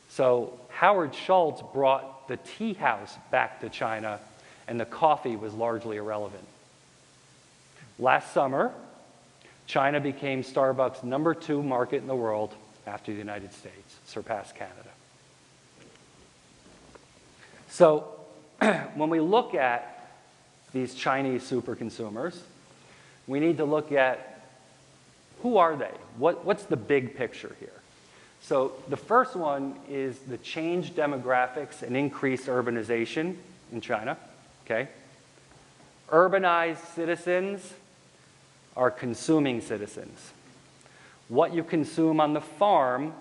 So Howard Schultz brought the tea house back to China, and the coffee was largely irrelevant. Last summer, China became Starbucks' #2 market in the world after the United States, surpassed Canada. So when we look at these Chinese super consumers, we need to look at who are they? What's the big picture here? So the first one is the changed demographics and increased urbanization in China, okay? Urbanized citizens are consuming citizens. What you consume on the farm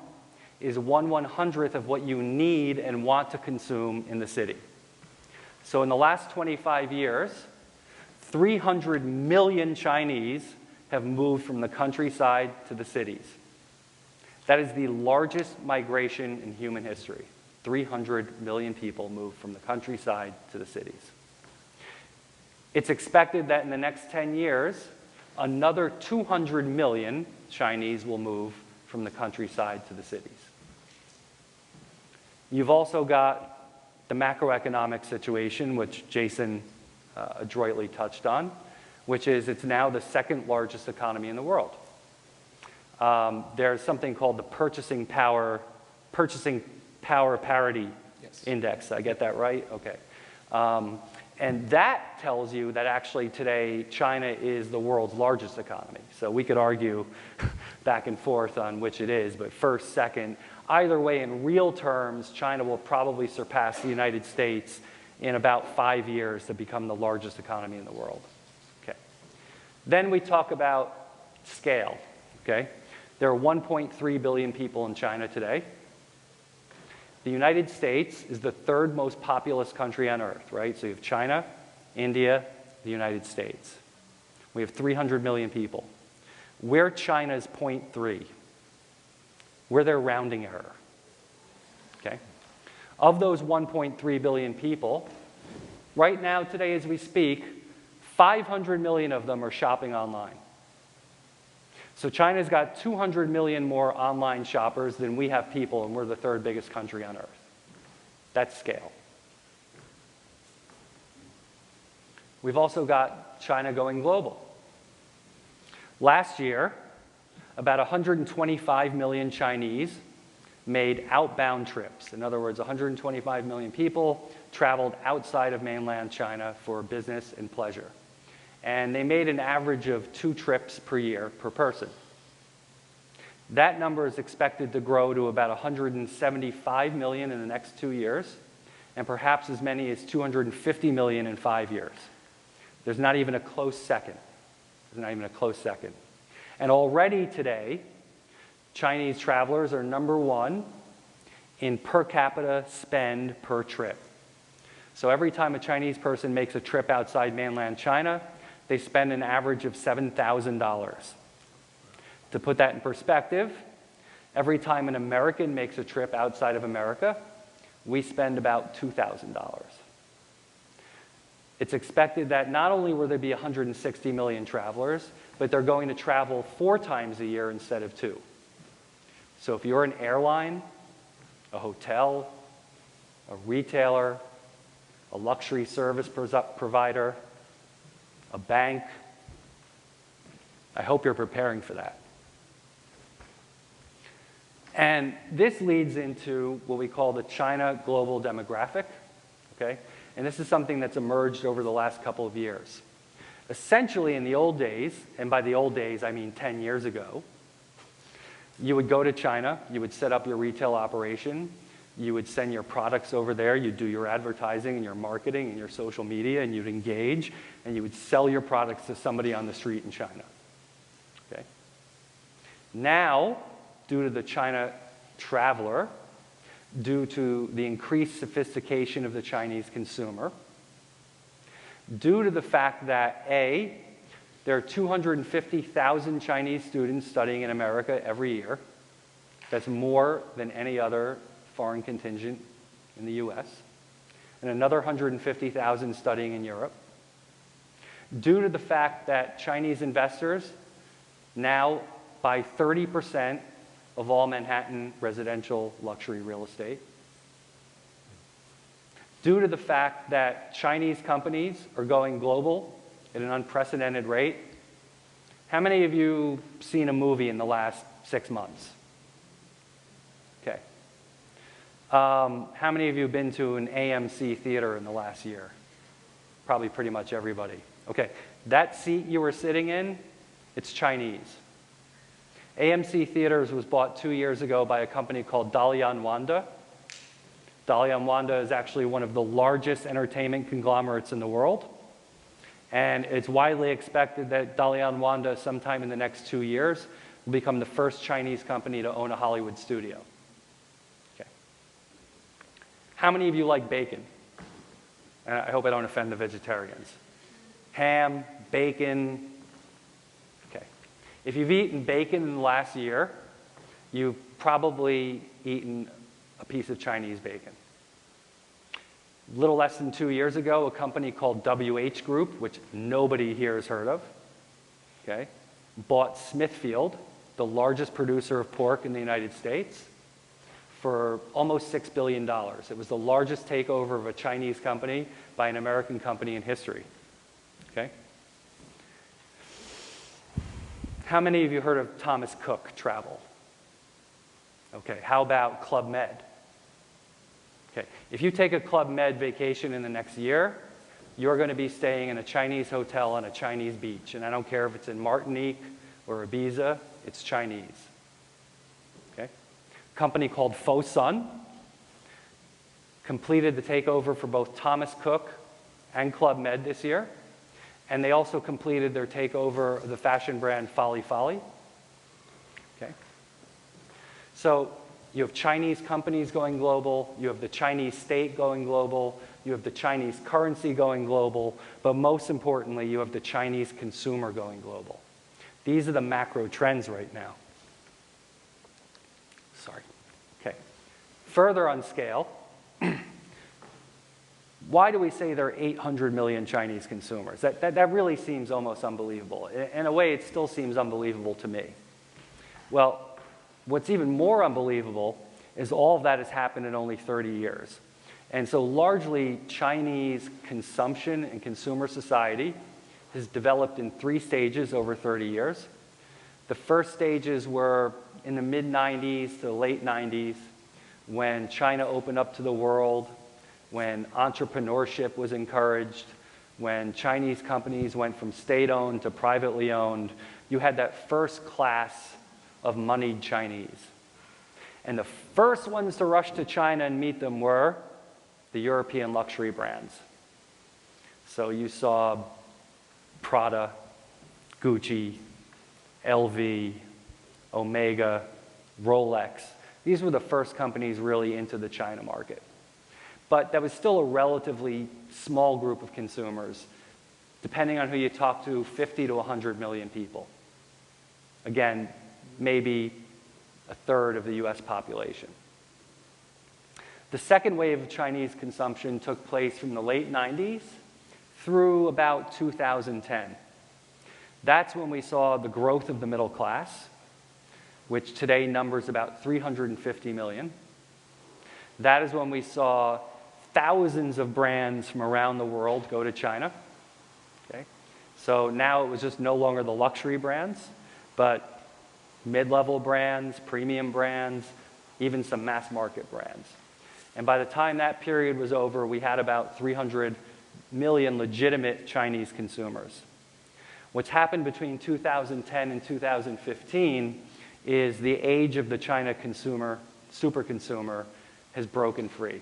is 1/100th of what you need and want to consume in the city. So in the last 25 years, 300 million Chinese have moved from the countryside to the cities. That is the largest migration in human history. 300 million people moved from the countryside to the cities. It's expected that in the next 10 years, another 200 million Chinese will move from the countryside to the cities. You've also got the macroeconomic situation, which Jason adroitly touched on, which is it's now the 2nd largest economy in the world. There's something called the purchasing power parity index. I get that right? Okay. And that tells you that actually today China is the world's largest economy. So we could argue back and forth on which it is, but first, second. Either way, in real terms, China will probably surpass the United States in about 5 years to become the largest economy in the world. Okay. Then we talk about scale. Okay. There are 1.3 billion people in China today. The United States is the 3rd most populous country on earth, right? So you have China, India, the United States. We have 300 million people. We're China's 0.3. We're their rounding error, okay? Of those 1.3 billion people, right now, today as we speak, 500 million of them are shopping online. So China's got 200 million more online shoppers than we have people, and we're the 3rd biggest country on earth. That's scale. We've also got China going global. Last year, about 125 million Chinese made outbound trips. In other words, 125 million people traveled outside of mainland China for business and pleasure. and they made an average of 2 trips per year per person. That number is expected to grow to about 175 million in the next 2 years, and perhaps as many as 250 million in 5 years. There's not even a close second. There's not even a close second. And already today, Chinese travelers are #1 in per capita spend per trip. So every time a Chinese person makes a trip outside mainland China, they spend an average of $7,000. To put that in perspective, every time an American makes a trip outside of America, we spend about $2,000. It's expected that not only will there be 160 million travelers, but they're going to travel 4 times a year instead of 2. So if you're an airline, a hotel, a retailer, a luxury service provider, a bank, I hope you're preparing for that. And this leads into what we call the China global demographic, okay? And this is something that's emerged over the last couple of years. Essentially, in the old days, and by the old days, I mean 10 years ago, you would go to China, you would set up your retail operation, you would send your products over there, you'd do your advertising and your marketing and your social media, and you'd engage, and you would sell your products to somebody on the street in China, okay? Now, due to the China traveler, due to the increased sophistication of the Chinese consumer, due to the fact that, A, there are 250,000 Chinese students studying in America every year. That's more than any other foreign contingent in the US, and another 150,000 studying in Europe. Due to the fact that Chinese investors now buy 30% of all Manhattan residential luxury real estate. Due to the fact that Chinese companies are going global at an unprecedented rate. How many of you seen a movie in the last 6 months? Okay. How many of you have been to an AMC theater in the last year? Probably pretty much everybody. Okay. That seat you were sitting in, it's Chinese. AMC Theaters was bought 2 years ago by a company called Dalian Wanda. Dalian Wanda is actually one of the largest entertainment conglomerates in the world. And it's widely expected that Dalian Wanda, sometime in the next 2 years, will become the first Chinese company to own a Hollywood studio. Okay. How many of you like bacon? And I hope I don't offend the vegetarians. Ham, bacon. Okay. If you've eaten bacon in the last year, you've probably eaten a piece of Chinese bacon. A little less than 2 years ago, a company called WH Group, which nobody here has heard of, okay, bought Smithfield, the largest producer of pork in the United States, for almost $6 billion. It was the largest takeover of a Chinese company by an American company in history. Okay? How many of you heard of Thomas Cook Travel? Okay, how about Club Med? Okay, if you take a Club Med vacation in the next year, you're going to be staying in a Chinese hotel on a Chinese beach. And I don't care if it's in Martinique or Ibiza, it's Chinese. Okay? A company called Fosun completed the takeover for both Thomas Cook and Club Med this year. And they also completed their takeover of the fashion brand Folly Folly. Okay? So you have Chinese companies going global, you have the Chinese state going global, you have the Chinese currency going global, but most importantly, you have the Chinese consumer going global. These are the macro trends right now. Sorry. Okay. Further on scale, why do we say there are 800 million Chinese consumers? That really seems almost unbelievable. In a way, it still seems unbelievable to me. Well, what's even more unbelievable is all of that has happened in only 30 years. And so largely, Chinese consumption and consumer society has developed in 3 stages over 30 years. The first stages were in the mid-90s to the late 90s, when China opened up to the world, when entrepreneurship was encouraged, when Chinese companies went from state-owned to privately owned, you had that first class of moneyed Chinese. And the first ones to rush to China and meet them were the European luxury brands. So you saw Prada, Gucci, LV, Omega, Rolex. These were the first companies really into the China market. But that was still a relatively small group of consumers. Depending on who you talk to, 50 to 100 million people. Again, maybe a third of the US population. The second wave of Chinese consumption took place from the late 90s through about 2010. That's when we saw the growth of the middle class, which today numbers about 350 million. That is when we saw thousands of brands from around the world go to China. Okay? So now it was just no longer the luxury brands, but mid-level brands, premium brands, even some mass market brands. And by the time that period was over, we had about 300 million legitimate Chinese consumers. What's happened between 2010 and 2015 is the age of the China consumer, super consumer, has broken free.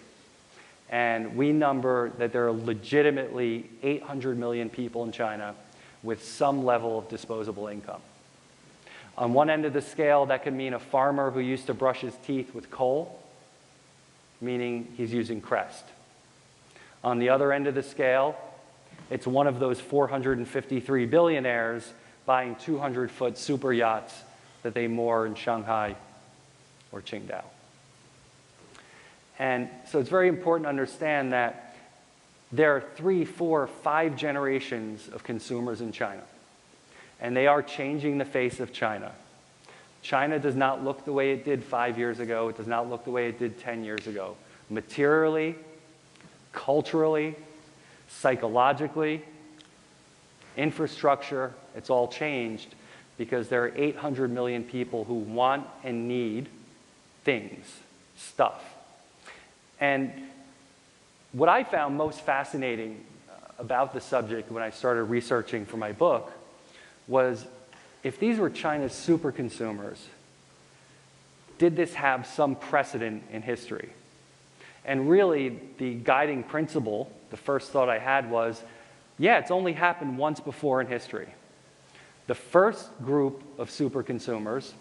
And we number that there are legitimately 800 million people in China with some level of disposable income. On one end of the scale, that could mean a farmer who used to brush his teeth with coal, meaning he's using Crest. On the other end of the scale, it's one of those 453 billionaires buying 200-foot super yachts that they moor in Shanghai or Qingdao. And so it's very important to understand that there are 3, 4, 5 generations of consumers in China. And they are changing the face of China. China does not look the way it did 5 years ago. It does not look the way it did 10 years ago. Materially, culturally, psychologically, infrastructure, it's all changed because there are 800 million people who want and need things, stuff. And what I found most fascinating about the subject when I started researching for my book was if these were China's super consumers, did this have some precedent in history? And really, the guiding principle, the first thought I had was, yeah, it's only happened once before in history. The first group of super consumers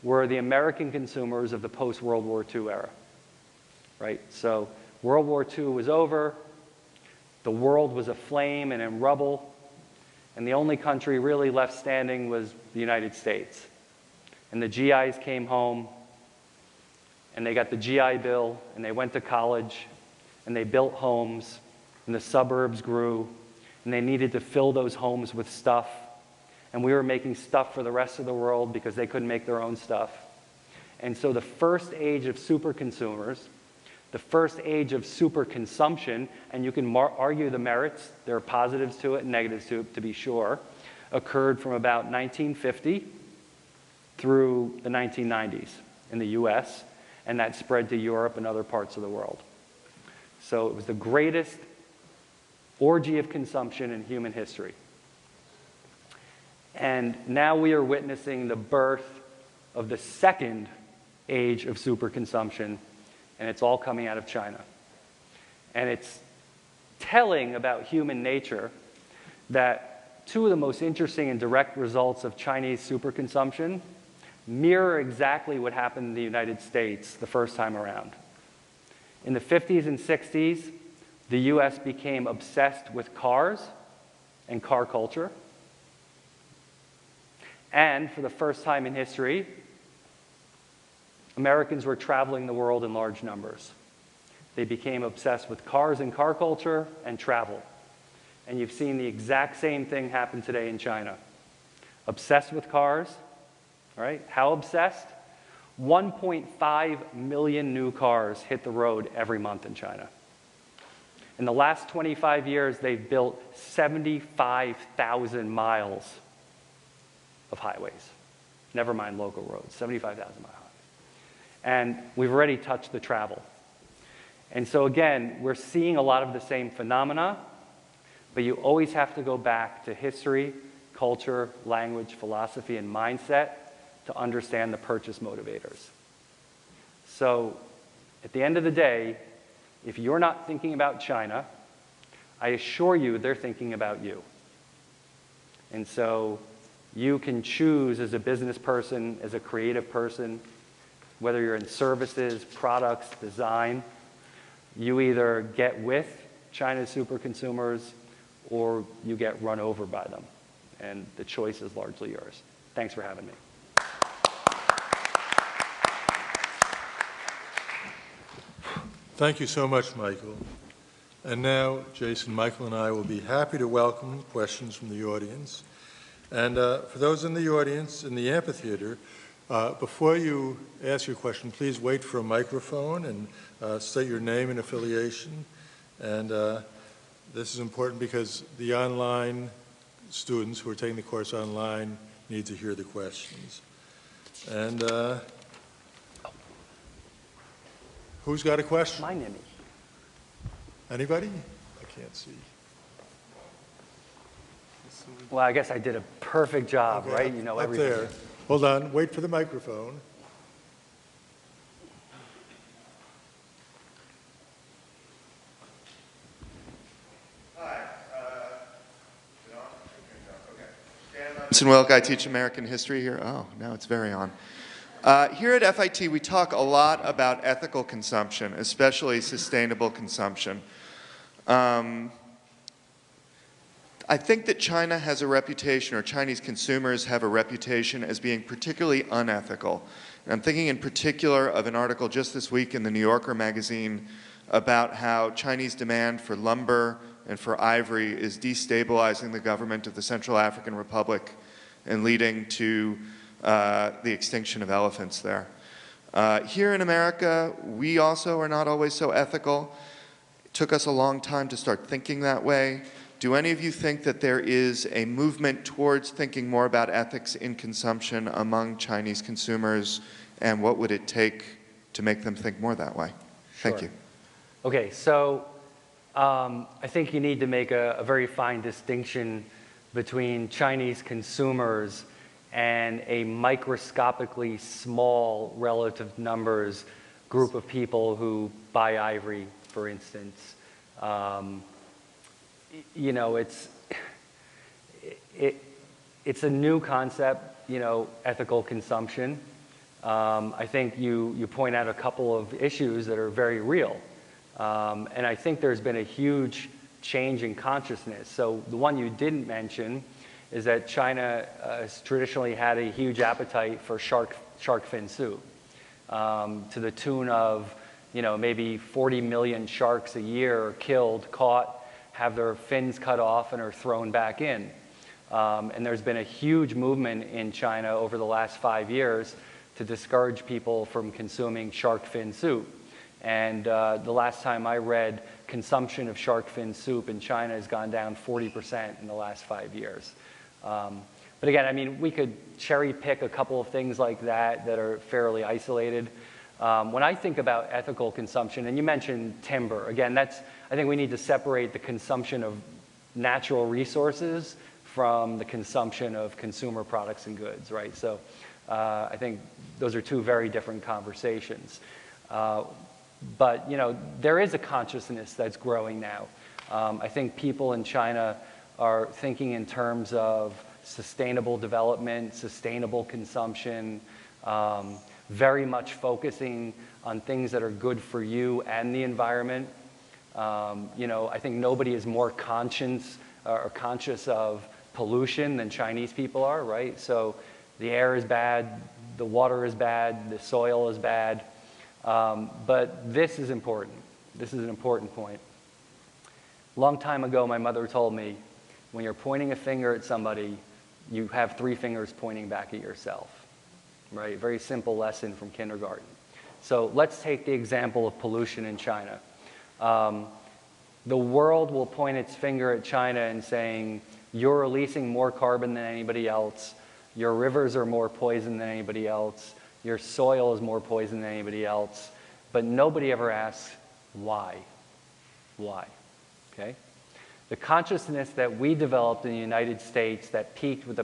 were the American consumers of the post-World War II era. Right? So World War II was over, the world was aflame and in rubble, and the only country really left standing was the United States. And the GIs came home, and they got the GI Bill, and they went to college, and they built homes, and the suburbs grew, and they needed to fill those homes with stuff. And we were making stuff for the rest of the world because they couldn't make their own stuff. And so the first age of super consumers, the first age of super consumption, and you can argue the merits, there are positives to it and negatives to it, to be sure, occurred from about 1950 through the 1990s in the US, and that spread to Europe and other parts of the world. So it was the greatest orgy of consumption in human history. And now we are witnessing the birth of the second age of superconsumption, and it's all coming out of China. And it's telling about human nature that two of the most interesting and direct results of Chinese superconsumption mirror exactly what happened in the United States the first time around. In the 50s and 60s, the US became obsessed with cars and car culture. And for the first time in history, Americans were traveling the world in large numbers. They became obsessed with cars and car culture and travel. And you've seen the exact same thing happen today in China. Obsessed with cars, right? How obsessed? 1.5 million new cars hit the road every month in China. In the last 25 years, they've built 75,000 miles of highways. Never mind local roads, 75,000 mile highways. And we've already touched the travel. And so again, we're seeing a lot of the same phenomena, But you always have to go back to history, culture, language, philosophy, and mindset to understand the purchase motivators. So at the end of the day, if you're not thinking about China, I assure you they're thinking about you. And so you can choose as a business person, as a creative person, whether you're in services, products, design, you either get with China's super consumers or you get run over by them. And the choice is largely yours. Thanks for having me. Thank you so much, Michael. And now, Jason, Michael, and I will be happy to welcome questions from the audience. And for those in the audience, in the amphitheater, before you ask your question, please wait for a microphone and state your name and affiliation. And this is important because the online students who are taking the course online need to hear the questions. And who's got a question? My name. Anybody? I can't see. Well, I guess I did a perfect job, Okay, right? You know up everything. there. Hold on. Wait for the microphone. Benson Wilk, I teach American history here. Oh, now it's very on. Here at FIT, we talk a lot about ethical consumption, especially sustainable consumption. I think that China has a reputation, or Chinese consumers have a reputation as being particularly unethical. And I'm thinking in particular of an article just this week in the New Yorker magazine about how Chinese demand for lumber and for ivory is destabilizing the government of the Central African Republic and leading to the extinction of elephants there. Here in America, we also are not always so ethical. It took us a long time to start thinking that way. Do any of you think that there is a movement towards thinking more about ethics in consumption among Chinese consumers, and what would it take to make them think more that way? Thank Sure. you. Okay, so I think you need to make a very fine distinction between Chinese consumers and a microscopically small relative numbers group of people who buy ivory, for instance. You know, it's a new concept, you know, ethical consumption. I think you point out a couple of issues that are very real. And I think there's been a huge change in consciousness. So the one you didn't mention is that China has traditionally had a huge appetite for shark fin soup, to the tune of, you know, maybe 40 million sharks a year are killed, caught, have their fins cut off, and are thrown back in. And there's been a huge movement in China over the last 5 years to discourage people from consuming shark fin soup. And the last time I read, consumption of shark fin soup in China has gone down 40% in the last 5 years. But again, I mean, we could cherry pick a couple of things like that that are fairly isolated. When I think about ethical consumption, and you mentioned timber, again, I think we need to separate the consumption of natural resources from the consumption of consumer products and goods, right? So I think those are two very different conversations. But, you know, there is a consciousness that's growing now. I think people in China are thinking in terms of sustainable development, sustainable consumption, very much focusing on things that are good for you and the environment. You know, I think nobody is more conscious of pollution than Chinese people are, right? So the air is bad, the water is bad, the soil is bad. But this is important. This is an important point. A long time ago, my mother told me, when you're pointing a finger at somebody, you have 3 fingers pointing back at yourself, right? Very simple lesson from kindergarten. So let's take the example of pollution in China. The world will point its finger at China and saying, you're releasing more carbon than anybody else, your rivers are more poison than anybody else, your soil is more poison than anybody else, but nobody ever asks why. Why? Okay? The consciousness that we developed in the United States that peaked with the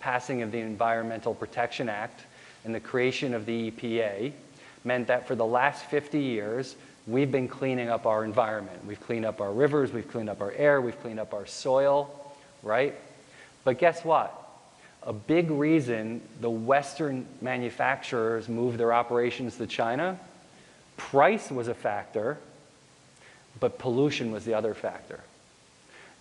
passing of the Environmental Protection Act and the creation of the EPA meant that for the last 50 years, we've been cleaning up our environment. We've cleaned up our rivers, we've cleaned up our air, we've cleaned up our soil, right? But guess what? A big reason the Western manufacturers moved their operations to China, price was a factor, but pollution was the other factor.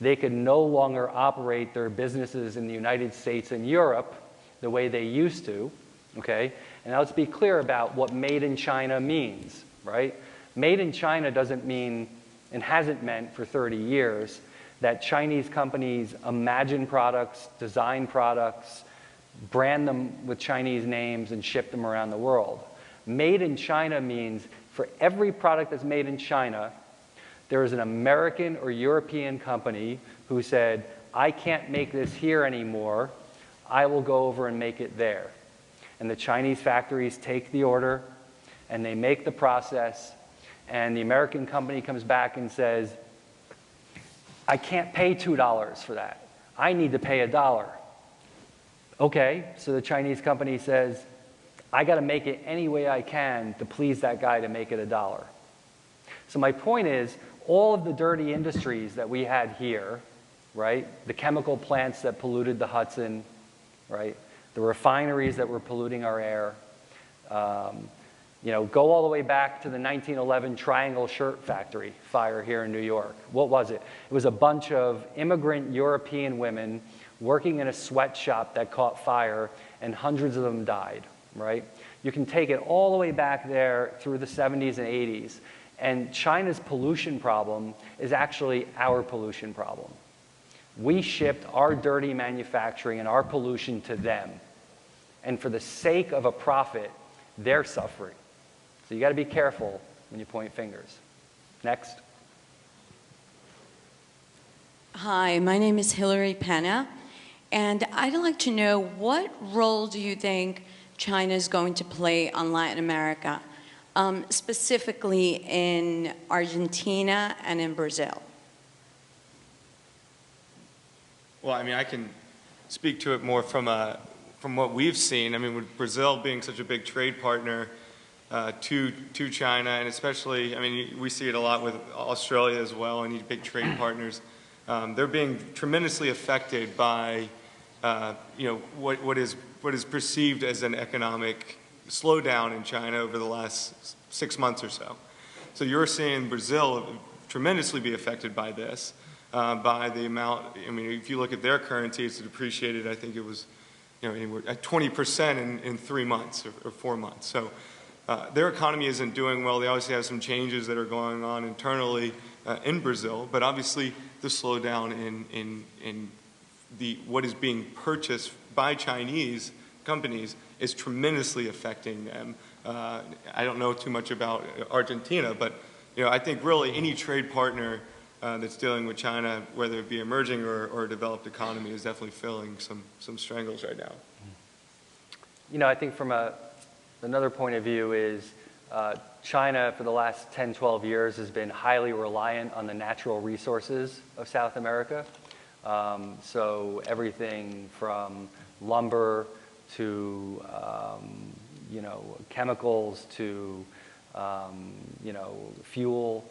They could no longer operate their businesses in the United States and Europe the way they used to, okay? And now let's be clear about what made in China means, right? Made in China doesn't mean, and hasn't meant for 30 years, that Chinese companies imagine products, design products, brand them with Chinese names, and ship them around the world. Made in China means for every product that's made in China, there is an American or European company who said, I can't make this here anymore, I will go over and make it there. And the Chinese factories take the order, and they make the process, and the American company comes back and says, I can't pay $2 for that. I need to pay $1. Okay, so the Chinese company says, I got to make it any way I can to please that guy to make it $1. So my point is, all of the dirty industries that we had here, right? The chemical plants that polluted the Hudson, right? The refineries that were polluting our air. You know, go all the way back to the 1911 Triangle Shirt Factory fire here in New York. What was it? It was a bunch of immigrant European women working in a sweatshop that caught fire, and hundreds of them died, right? You can take it all the way back there through the 70s and 80s, and China's pollution problem is actually our pollution problem. We shipped our dirty manufacturing and our pollution to them, and for the sake of a profit, they're suffering. So you got to be careful when you point fingers. Next. Hi, my name is Hillary Penna, and I'd like to know, what role do you think China is going to play on Latin America, specifically in Argentina and in Brazil? Well, I mean, I can speak to it more from what we've seen. I mean, with Brazil being such a big trade partner to China, and especially, I mean, we see it a lot with Australia as well, and these big trade partners. They're being tremendously affected by, you know, what is perceived as an economic slowdown in China over the last 6 months or so. So you're seeing Brazil tremendously be affected by this, by the amount. I mean, if you look at their currency, it's depreciated. I think it was, you know, anywhere at 20% in 3 months or 4 months. So their economy isn't doing well. They obviously have some changes that are going on internally in Brazil, but obviously the slowdown in what is being purchased by Chinese companies is tremendously affecting them. I don't know too much about Argentina, but you know, I think really any trade partner that's dealing with China, whether it be emerging or a developed economy, is definitely feeling some strangles right now. You know, I think from another point of view is China for the last 10, 12 years has been highly reliant on the natural resources of South America. So everything from lumber to, you know, chemicals to, you know, fuel.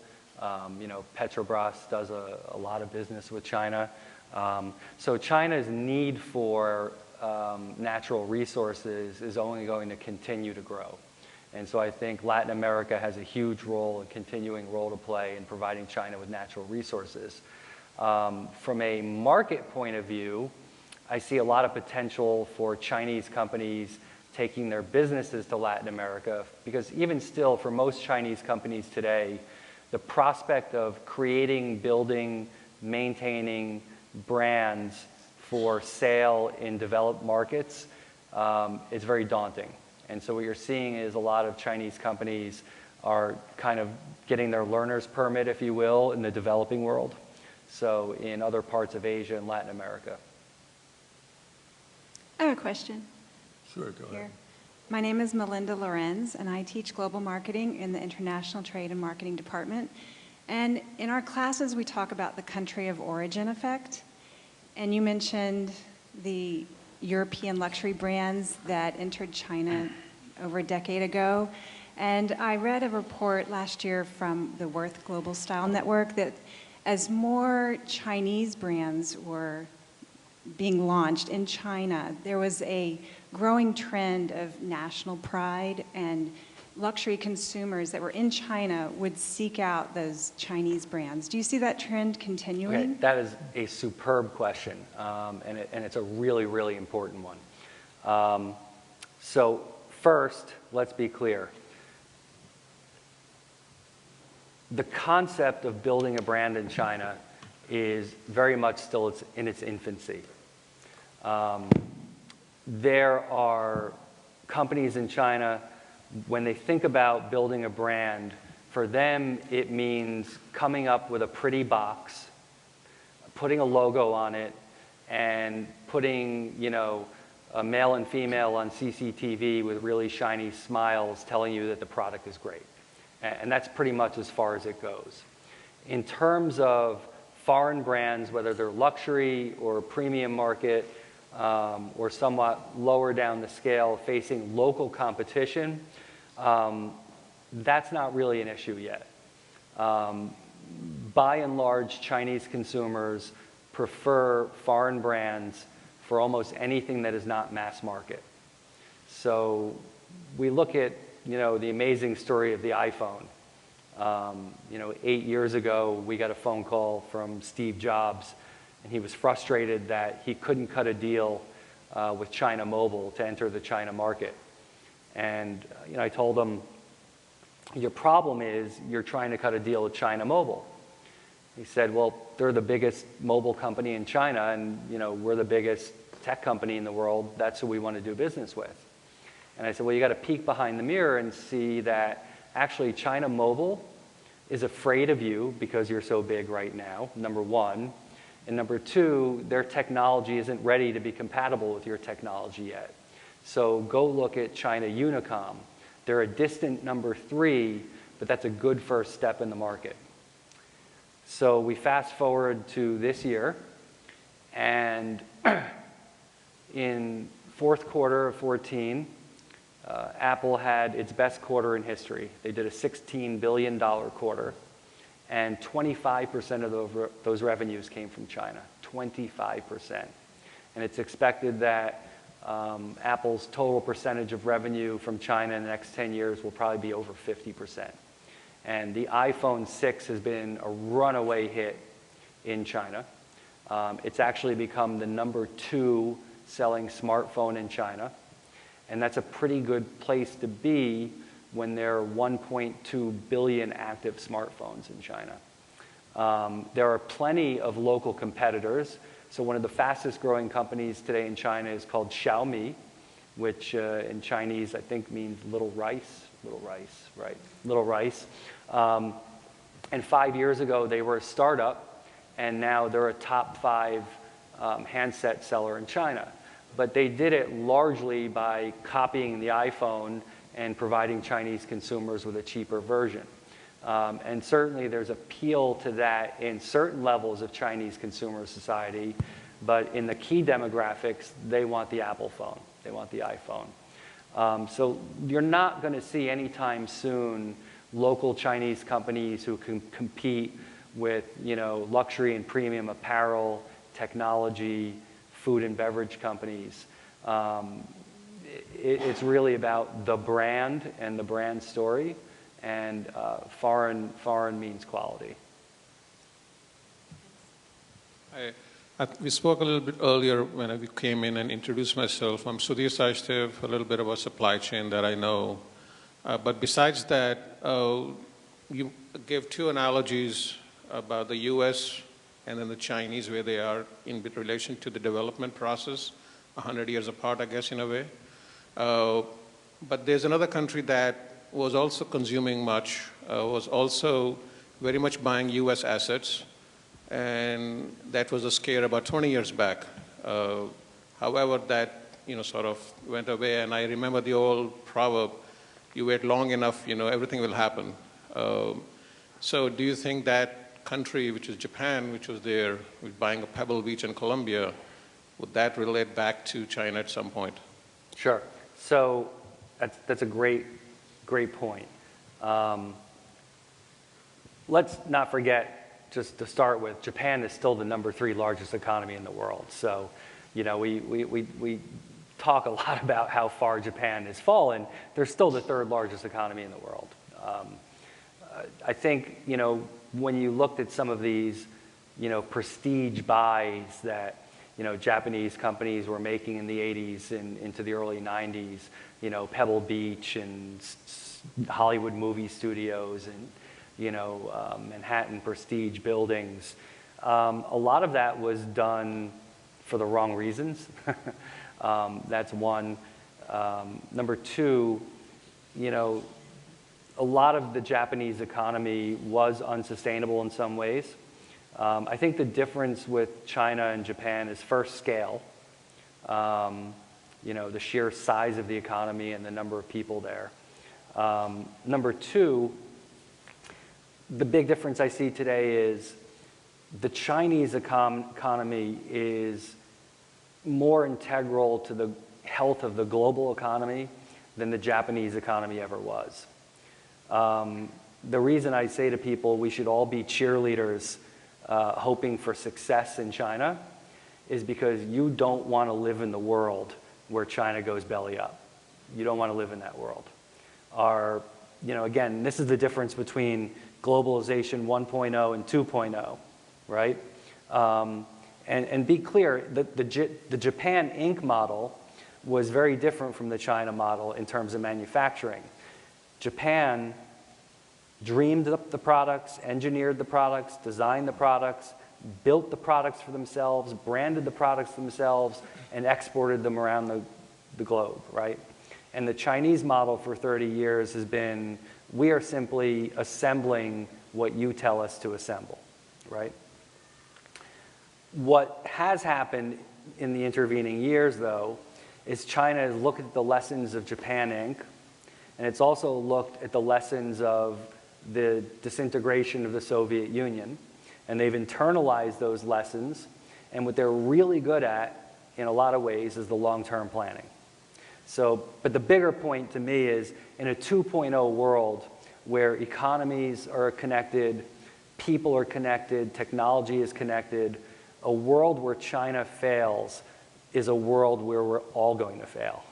You know, Petrobras does a lot of business with China. So China's need for natural resources is only going to continue to grow. And so I think Latin America has a huge role, a continuing role to play in providing China with natural resources. From a market point of view, I see a lot of potential for Chinese companies taking their businesses to Latin America, because even still, for most Chinese companies today, the prospect of creating, building, maintaining brands for sale in developed markets is very daunting. And so what you're seeing is a lot of Chinese companies are kind of getting their learner's permit, if you will, in the developing world. So in other parts of Asia and Latin America. I have a question. Sure, go ahead. Here. My name is Melinda Lorenz, and I teach global marketing in the International Trade and Marketing Department. And in our classes, we talk about the country of origin effect. And you mentioned the European luxury brands that entered China over a decade ago. And I read a report last year from the Worth Global Style Network that as more Chinese brands were being launched in China, there was a growing trend of national pride, and luxury consumers that were in China would seek out those Chinese brands. Do you see that trend continuing? Okay, that is a superb question, and it's a really, really important one. So first, let's be clear. The concept of building a brand in China is very much still in its infancy. There are companies in China, when they think about building a brand, for them it means coming up with a pretty box, putting a logo on it, and putting, you know, a male and female on CCTV with really shiny smiles telling you that the product is great. And that's pretty much as far as it goes. In terms of foreign brands, whether they're luxury or premium market, or somewhat lower down the scale facing local competition, that's not really an issue yet. By and large, Chinese consumers prefer foreign brands for almost anything that is not mass market. So we look at, you know, the amazing story of the iPhone. You know, 8 years ago, we got a phone call from Steve Jobs, and he was frustrated that he couldn't cut a deal with China Mobile to enter the China market. And you know, I told him, your problem is you're trying to cut a deal with China Mobile. He said, well, they're the biggest mobile company in China, and you know, we're the biggest tech company in the world. That's who we want to do business with. And I said, well, you got to peek behind the mirror and see that actually China Mobile is afraid of you because you're so big right now, number one. And number two, their technology isn't ready to be compatible with your technology yet. So go look at China Unicom. They're a distant number 3, but that's a good first step in the market. So we fast forward to this year, and in fourth quarter of 14, Apple had its best quarter in history. They did a $16 billion quarter, and 25% of those revenues came from China, 25%. And it's expected that Apple's total percentage of revenue from China in the next 10 years will probably be over 50%. And the iPhone 6 has been a runaway hit in China. It's actually become the number 2 selling smartphone in China. And that's a pretty good place to be when there are 1.2 billion active smartphones in China. There are plenty of local competitors. So one of the fastest growing companies today in China is called Xiaomi, which in Chinese I think means little rice, right? Little rice. And 5 years ago they were a startup, and now they're a top 5 handset seller in China. But they did it largely by copying the iPhone and providing Chinese consumers with a cheaper version. And certainly there's appeal to that in certain levels of Chinese consumer society, but in the key demographics, they want the Apple phone. They want the iPhone. So you're not going to see anytime soon local Chinese companies who can compete with, you know, luxury and premium apparel, technology, food and beverage companies. It's really about the brand and the brand story, and foreign means quality. We spoke a little bit earlier when I came in and introduced myself. I'm Sudhir Sachdev, a little bit about supply chain that I know. But besides that, you gave 2 analogies about the US and then the Chinese, where they are in relation to the development process, 100 years apart, I guess, in a way. But there's another country that was also consuming much, was also very much buying US assets, and that was a scare about 20 years back. However, that, you know, sort of went away, and I remember the old proverb, you wait long enough, you know, everything will happen. So do you think that country, which is Japan, which was there, buying a Pebble Beach in Colombia, would that relate back to China at some point? Sure. So that's a great point. Let's not forget, just to start with, Japan is still the #3 largest economy in the world. So, we talk a lot about how far Japan has fallen. They're still the 3rd largest economy in the world. I think, when you looked at some of these, prestige buys that, Japanese companies were making in the 80s and into the early 90s, Pebble Beach and Hollywood movie studios and, Manhattan prestige buildings. A lot of that was done for the wrong reasons. That's one. Number two, a lot of the Japanese economy was unsustainable in some ways. I think the difference with China and Japan is first scale. The sheer size of the economy and the number of people there. Number two, the big difference I see today is the Chinese economy is more integral to the health of the global economy than the Japanese economy ever was. The reason I say to people we should all be cheerleaders hoping for success in China is because you don't want to live in the world where China goes belly up. You don't want to live in that world. Again, this is the difference between globalization 1.0 and 2.0, right? And be clear, the Japan Inc. model was very different from the China model in terms of manufacturing. Japan dreamed up the products, engineered the products, designed the products, built the products for themselves, branded the products themselves, and exported them around the globe, right? And the Chinese model for 30 years has been, we are simply assembling what you tell us to assemble, right? What has happened in the intervening years, though, is China has looked at the lessons of Japan Inc., and it's also looked at the lessons of the disintegration of the Soviet Union, and they've internalized those lessons, and what they're really good at, in a lot of ways, is the long-term planning. So, but the bigger point to me is, in a 2.0 world where economies are connected, people are connected, technology is connected, a world where China fails is a world where we're all going to fail.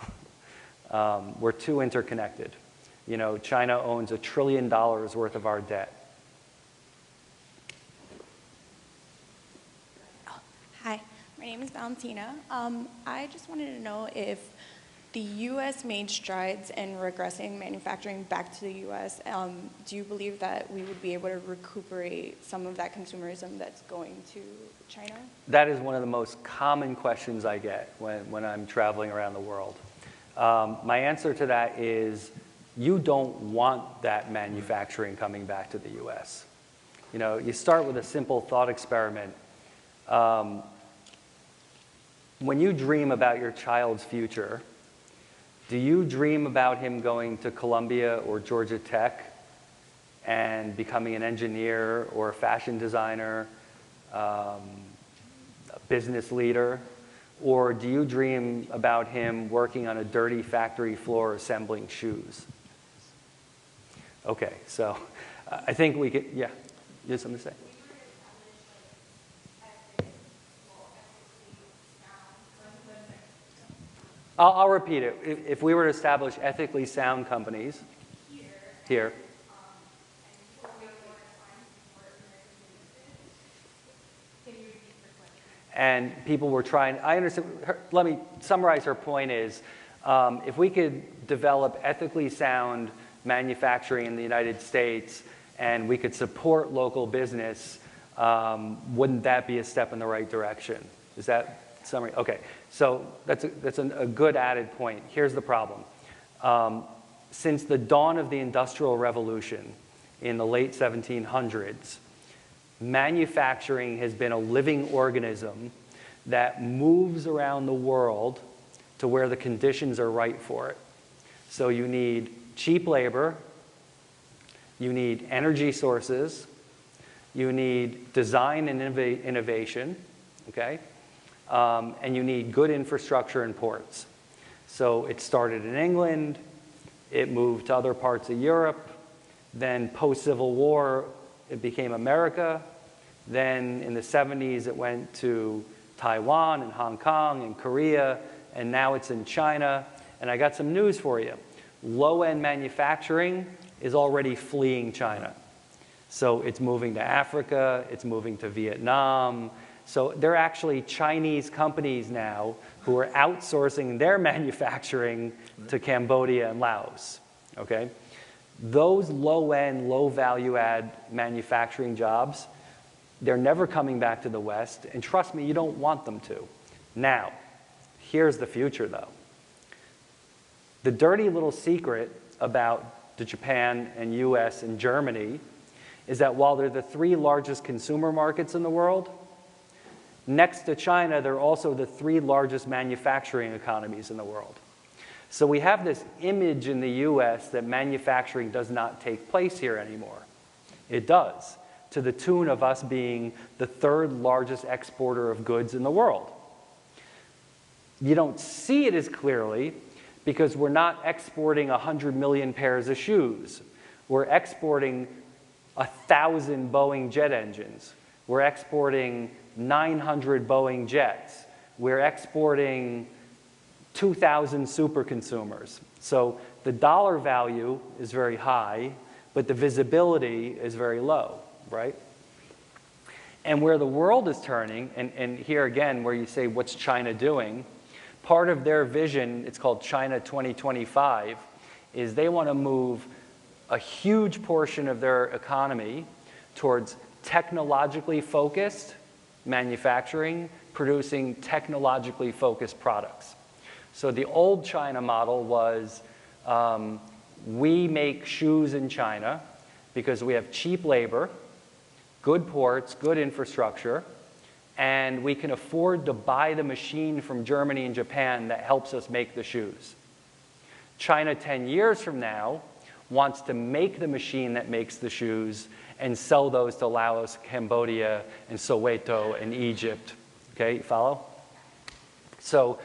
We're too interconnected. China owns $1 trillion worth of our debt. Hi, my name is Valentina. I just wanted to know if the U.S. made strides in regressing manufacturing back to the U.S. Do you believe that we would be able to recuperate some of that consumerism that's going to China? That is one of the most common questions I get when I'm traveling around the world. My answer to that is, you don't want that manufacturing coming back to the U.S. You start with a simple thought experiment. When you dream about your child's future, do you dream about him going to Columbia or Georgia Tech and becoming an engineer or a fashion designer, a business leader? Or do you dream about him working on a dirty factory floor assembling shoes? Okay, so I think we could, yeah, you have something to say? I'll repeat it. If we were to establish ethically sound companies here, and people were trying, I understand, let me summarize her point is, if we could develop ethically sound manufacturing in the United States and we could support local business, wouldn't that be a step in the right direction? Is that summary? Okay, so that's a good added point. Here's the problem. Since the dawn of the Industrial Revolution in the late 1700s, manufacturing has been a living organism that moves around the world to where the conditions are right for it. So you need cheap labor, you need energy sources, you need design and innovation, okay? And you need good infrastructure and ports. So it started in England, it moved to other parts of Europe, then post-Civil War, it became America, then in the 70s it went to Taiwan and Hong Kong and Korea, and now it's in China. And I got some news for you. Low-end manufacturing is already fleeing China. So it's moving to Africa, it's moving to Vietnam. So there are actually Chinese companies now who are outsourcing their manufacturing to Cambodia and Laos, okay? Those low-end, low-value-add manufacturing jobs, they're never coming back to the West, and trust me, you don't want them to. Now, here's the future, though. The dirty little secret about the Japan and US and Germany is that while they're the 3 largest consumer markets in the world, next to China, they're also the 3 largest manufacturing economies in the world. So we have this image in the US that manufacturing does not take place here anymore. It does, to the tune of us being the 3rd largest exporter of goods in the world. You don't see it as clearly because we're not exporting 100 million pairs of shoes. We're exporting 1,000 Boeing jet engines. We're exporting 900 Boeing jets. We're exporting 2,000 super consumers. So the dollar value is very high, but the visibility is very low, right? And where the world is turning, and here again, where you say, what's China doing? Part of their vision, it's called China 2025, is they want to move a huge portion of their economy towards technologically focused manufacturing, producing technologically focused products. So the old China model was, we make shoes in China because we have cheap labor, good ports, good infrastructure, and we can afford to buy the machine from Germany and Japan that helps us make the shoes. China 10 years from now wants to make the machine that makes the shoes and sell those to Laos, Cambodia, and Soweto, and Egypt. Okay, follow? So,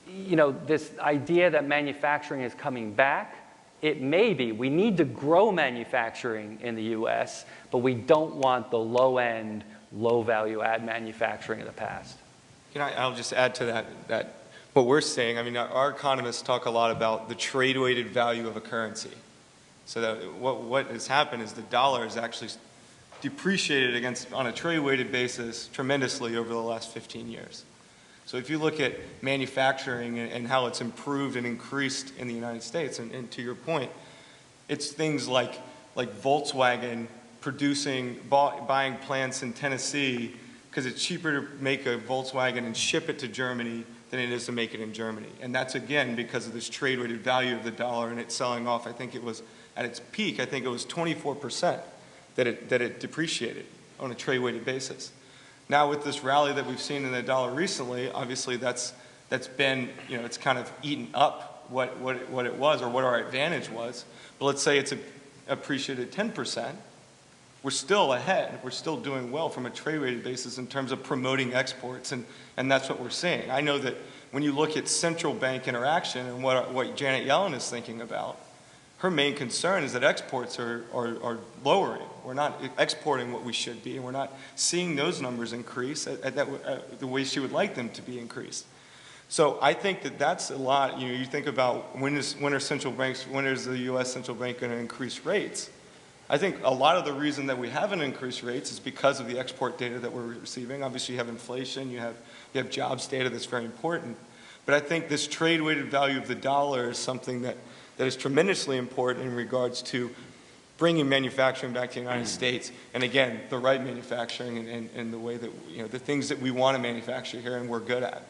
you know, this idea that manufacturing is coming back, it may be. We need to grow manufacturing in the US, but we don't want the low-end, low-value-add manufacturing of the past. You know, I'll just add to that what we're saying. I mean, our economists talk a lot about the trade-weighted value of a currency. So that what has happened is the dollar has actually depreciated on a trade-weighted basis tremendously over the last 15 years. So if you look at manufacturing and how it's improved and increased in the United States, and to your point, it's things like Volkswagen buying plants in Tennessee because it's cheaper to make a Volkswagen and ship it to Germany than it is to make it in Germany. And that's, again, because of this trade-weighted value of the dollar and it selling off. I think it was, at its peak, I think it was 24% that it depreciated on a trade-weighted basis. Now with this rally that we've seen in the dollar recently, obviously that's been, you know, it's kind of eaten up what it was or what our advantage was. But let's say it's appreciated 10%. We're still ahead. We're still doing well from a trade-weighted basis in terms of promoting exports, and that's what we're seeing. I know that when you look at central bank interaction and what Janet Yellen is thinking about, her main concern is that exports are lowering. We're not exporting what we should be, and we're not seeing those numbers increase the way she would like them to be increased. So I think that that's a lot. You know, you think about when is the U.S. central bank going to increase rates? I think a lot of the reason that we haven't increased rates is because of the export data that we're receiving. Obviously, you have inflation, you have jobs data that's very important. But I think this trade-weighted value of the dollar is something that is tremendously important in regards to bringing manufacturing back to the United States. And again, the right manufacturing and the way that, you know, the things that we want to manufacture here and we're good at.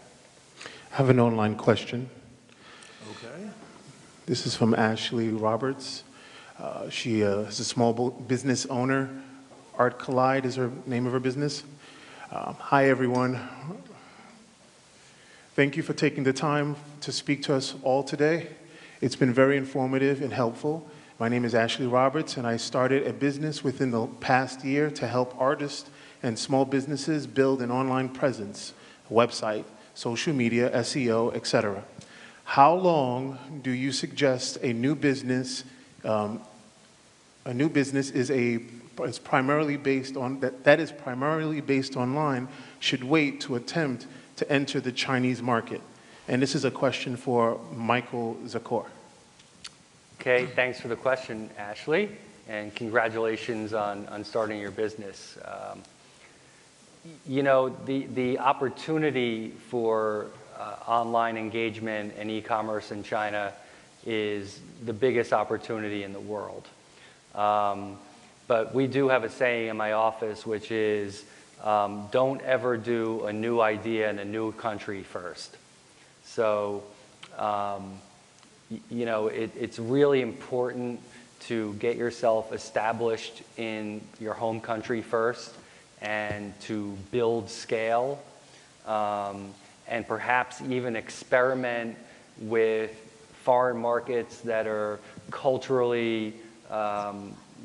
I have an online question. Okay. This is from Ashley Roberts. She is a small business owner. Art Collide is her name of her business. Hi, everyone. Thank you for taking the time to speak to us all today. It's been very informative and helpful, My name is Ashley Roberts, and I started a business within the past year to help artists and small businesses build an online presence, a website, social media, SEO, etc. How long do you suggest a new business is primarily based on that is primarily based online should wait to attempt to enter the Chinese market? And this is a question for Michael Zakor. Okay, thanks for the question, Ashley, and congratulations on starting your business. You know, the opportunity for online engagement and e-commerce in China is the biggest opportunity in the world. But we do have a saying in my office, which is, don't ever do a new idea in a new country first. So, you know, it's really important to get yourself established in your home country first and to build scale, and perhaps even experiment with foreign markets that are culturally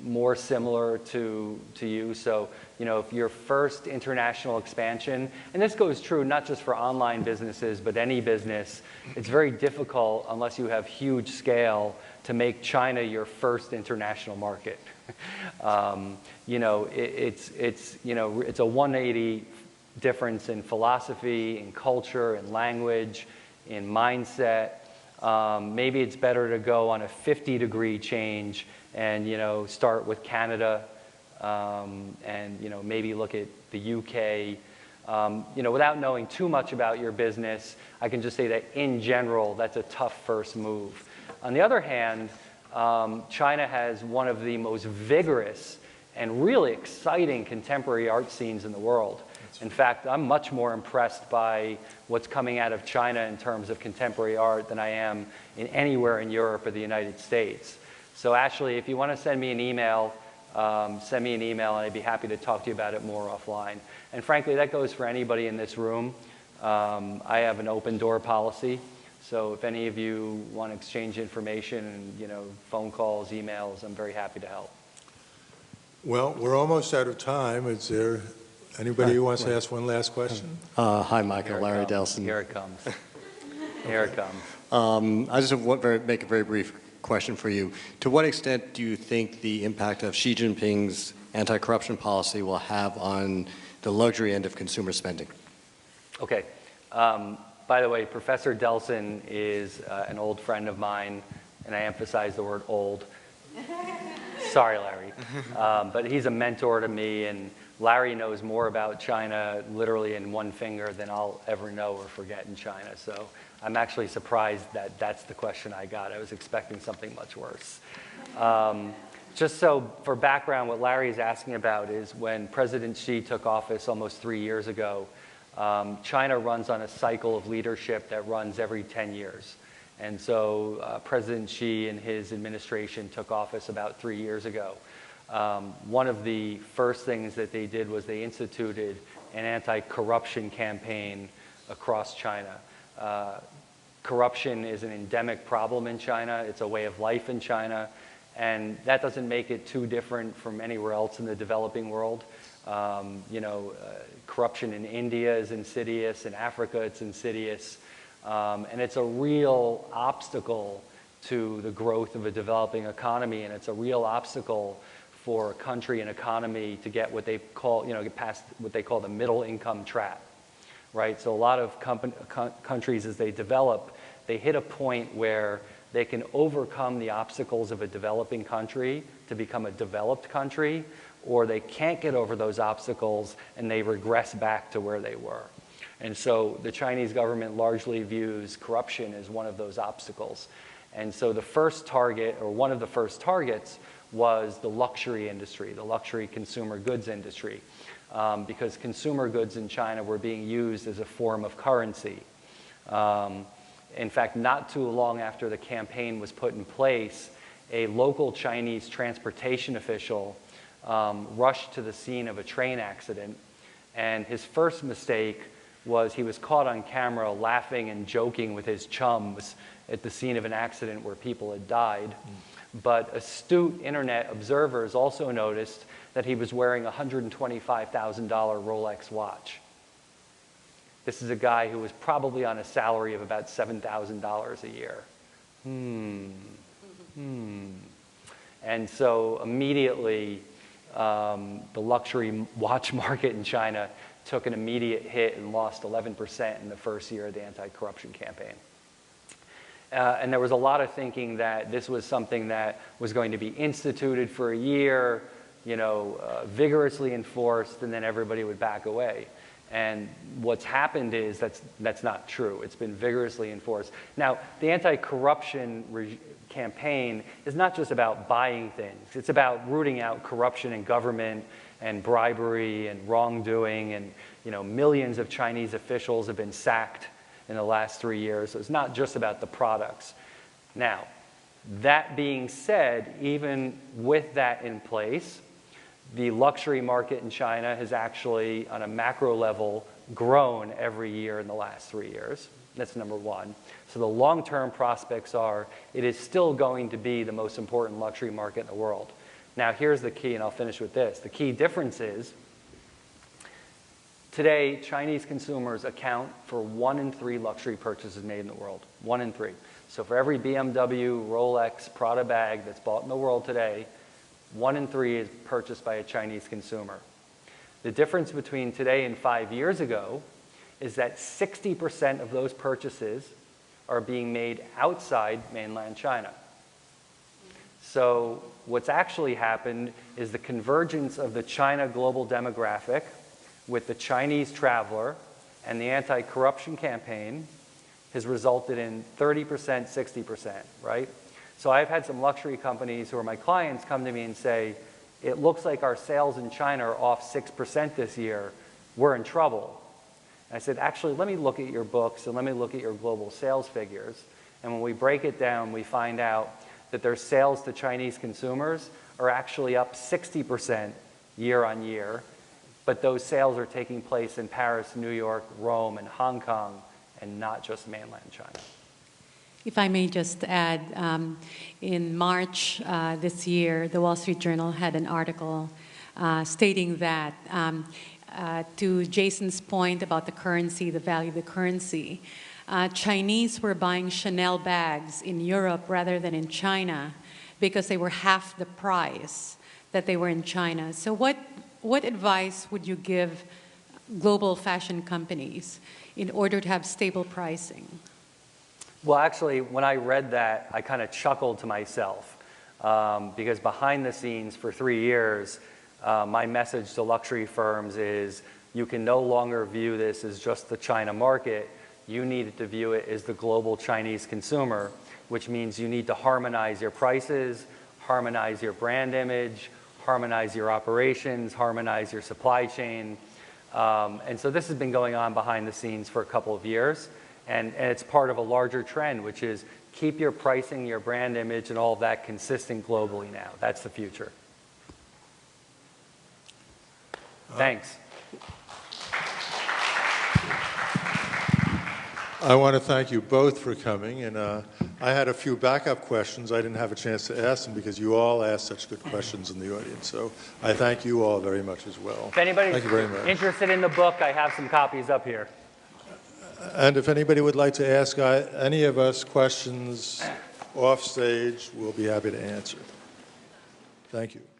more similar to you. So, you know, if your first international expansion, and this goes true not just for online businesses, but any business, it's very difficult unless you have huge scale to make China your first international market. You know, it's a 180 difference in philosophy, in culture, in language, in mindset. Maybe it's better to go on a 50-degree change and, you know, start with Canada, and, you know, maybe look at the UK. You know, without knowing too much about your business, I can just say that in general, that's a tough first move. On the other hand, China has one of the most vigorous and really exciting contemporary art scenes in the world. In fact, I'm much more impressed by what's coming out of China in terms of contemporary art than I am in anywhere in Europe or the United States. So Ashley, if you want to send me an email, send me an email, and I'd be happy to talk to you about it more offline. And frankly, that goes for anybody in this room. I have an open door policy. So if any of you want to exchange information and, you know, phone calls, emails, I'm very happy to help. Well, we're almost out of time. Is there anybody who wants to ask one last question? Hi, Michael. Larry Delson. Here it comes. Here it comes. I just want to make a very brief question for you. To what extent do you think the impact of Xi Jinping's anti-corruption policy will have on the luxury end of consumer spending? Okay. By the way, Professor Delson is an old friend of mine, and I emphasize the word old. Sorry, Larry. But he's a mentor to me, and Larry knows more about China literally in one finger than I'll ever know or forget in China. So I'm actually surprised that that's the question I got. I was expecting something much worse. Just so for background, what Larry is asking about is when President Xi took office almost 3 years ago, China runs on a cycle of leadership that runs every 10 years. And so President Xi and his administration took office about 3 years ago. One of the first things that they did was they instituted an anti-corruption campaign across China. Corruption is an endemic problem in China. It's a way of life in China. And that doesn't make it too different from anywhere else in the developing world. You know, corruption in India is insidious. In Africa, it's insidious. And it's a real obstacle to the growth of a developing economy. And it's a real obstacle for a country and economy to get what they call, you know, get past what they call the middle income trap, right? So a lot of countries, as they develop, they hit a point where they can overcome the obstacles of a developing country to become a developed country, or they can't get over those obstacles and they regress back to where they were. And so the Chinese government largely views corruption as one of those obstacles. And so the first target, or one of the first targets, was the luxury industry, the luxury consumer goods industry, because consumer goods in China were being used as a form of currency. In fact, not too long after the campaign was put in place, a local Chinese transportation official rushed to the scene of a train accident, and his first mistake was he was caught on camera laughing and joking with his chums at the scene of an accident where people had died. But astute internet observers also noticed that he was wearing a $125,000 Rolex watch. This is a guy who was probably on a salary of about $7,000 a year. And so immediately, the luxury watch market in China took an immediate hit and lost 11% in the first year of the anti-corruption campaign. And there was a lot of thinking that this was something that was going to be instituted for a year, vigorously enforced, and then everybody would back away. And what's happened is that's not true. It's been vigorously enforced. Now, the anti-corruption campaign is not just about buying things. It's about rooting out corruption in government and bribery and wrongdoing. And millions of Chinese officials have been sacked in the last 3 years. So it's not just about the products. Now, that being said, even with that in place, the luxury market in China has actually, on a macro level, grown every year in the last 3 years. That's number one. So the long-term prospects are, it is still going to be the most important luxury market in the world. Now, here's the key, and I'll finish with this. The key difference is, today, Chinese consumers account for 1 in 3 luxury purchases made in the world. 1 in 3. So for every BMW, Rolex, Prada bag that's bought in the world today, 1 in 3 is purchased by a Chinese consumer. The difference between today and 5 years ago is that 60% of those purchases are being made outside mainland China. So what's actually happened is the convergence of the China global demographic with the Chinese traveler and the anti-corruption campaign has resulted in 30%, 60%, right? So I've had some luxury companies who are my clients come to me and say, it looks like our sales in China are off 6% this year. We're in trouble. And I said, actually, let me look at your books and let me look at your global sales figures. And when we break it down, we find out that their sales to Chinese consumers are actually up 60% year on year. But those sales are taking place in Paris, New York, Rome, and Hong Kong, and not just mainland China. If I may just add, in March this year, the Wall Street Journal had an article stating that, to Jason's point about the currency, the value of the currency, Chinese were buying Chanel bags in Europe rather than in China because they were half the price that they were in China. So what advice would you give global fashion companies in order to have stable pricing? Well, actually, when I read that, I kind of chuckled to myself because behind the scenes for 3 years, my message to luxury firms is you can no longer view this as just the China market. You need to view it as the global Chinese consumer, which means you need to harmonize your prices, harmonize your brand image, harmonize your operations, harmonize your supply chain. And so this has been going on behind the scenes for a couple of years. And it's part of a larger trend, which is keep your pricing, your brand image, and all of that consistent globally now. That's the future. Thanks. I want to thank you both for coming. And I had a few backup questions. I didn't have a chance to ask them because you all asked such good questions in the audience. So I thank you all very much as well. If anybody's thank you very much. interested in the book, I have some copies up here. And if anybody would like to ask any of us questions off stage, we'll be happy to answer. Thank you.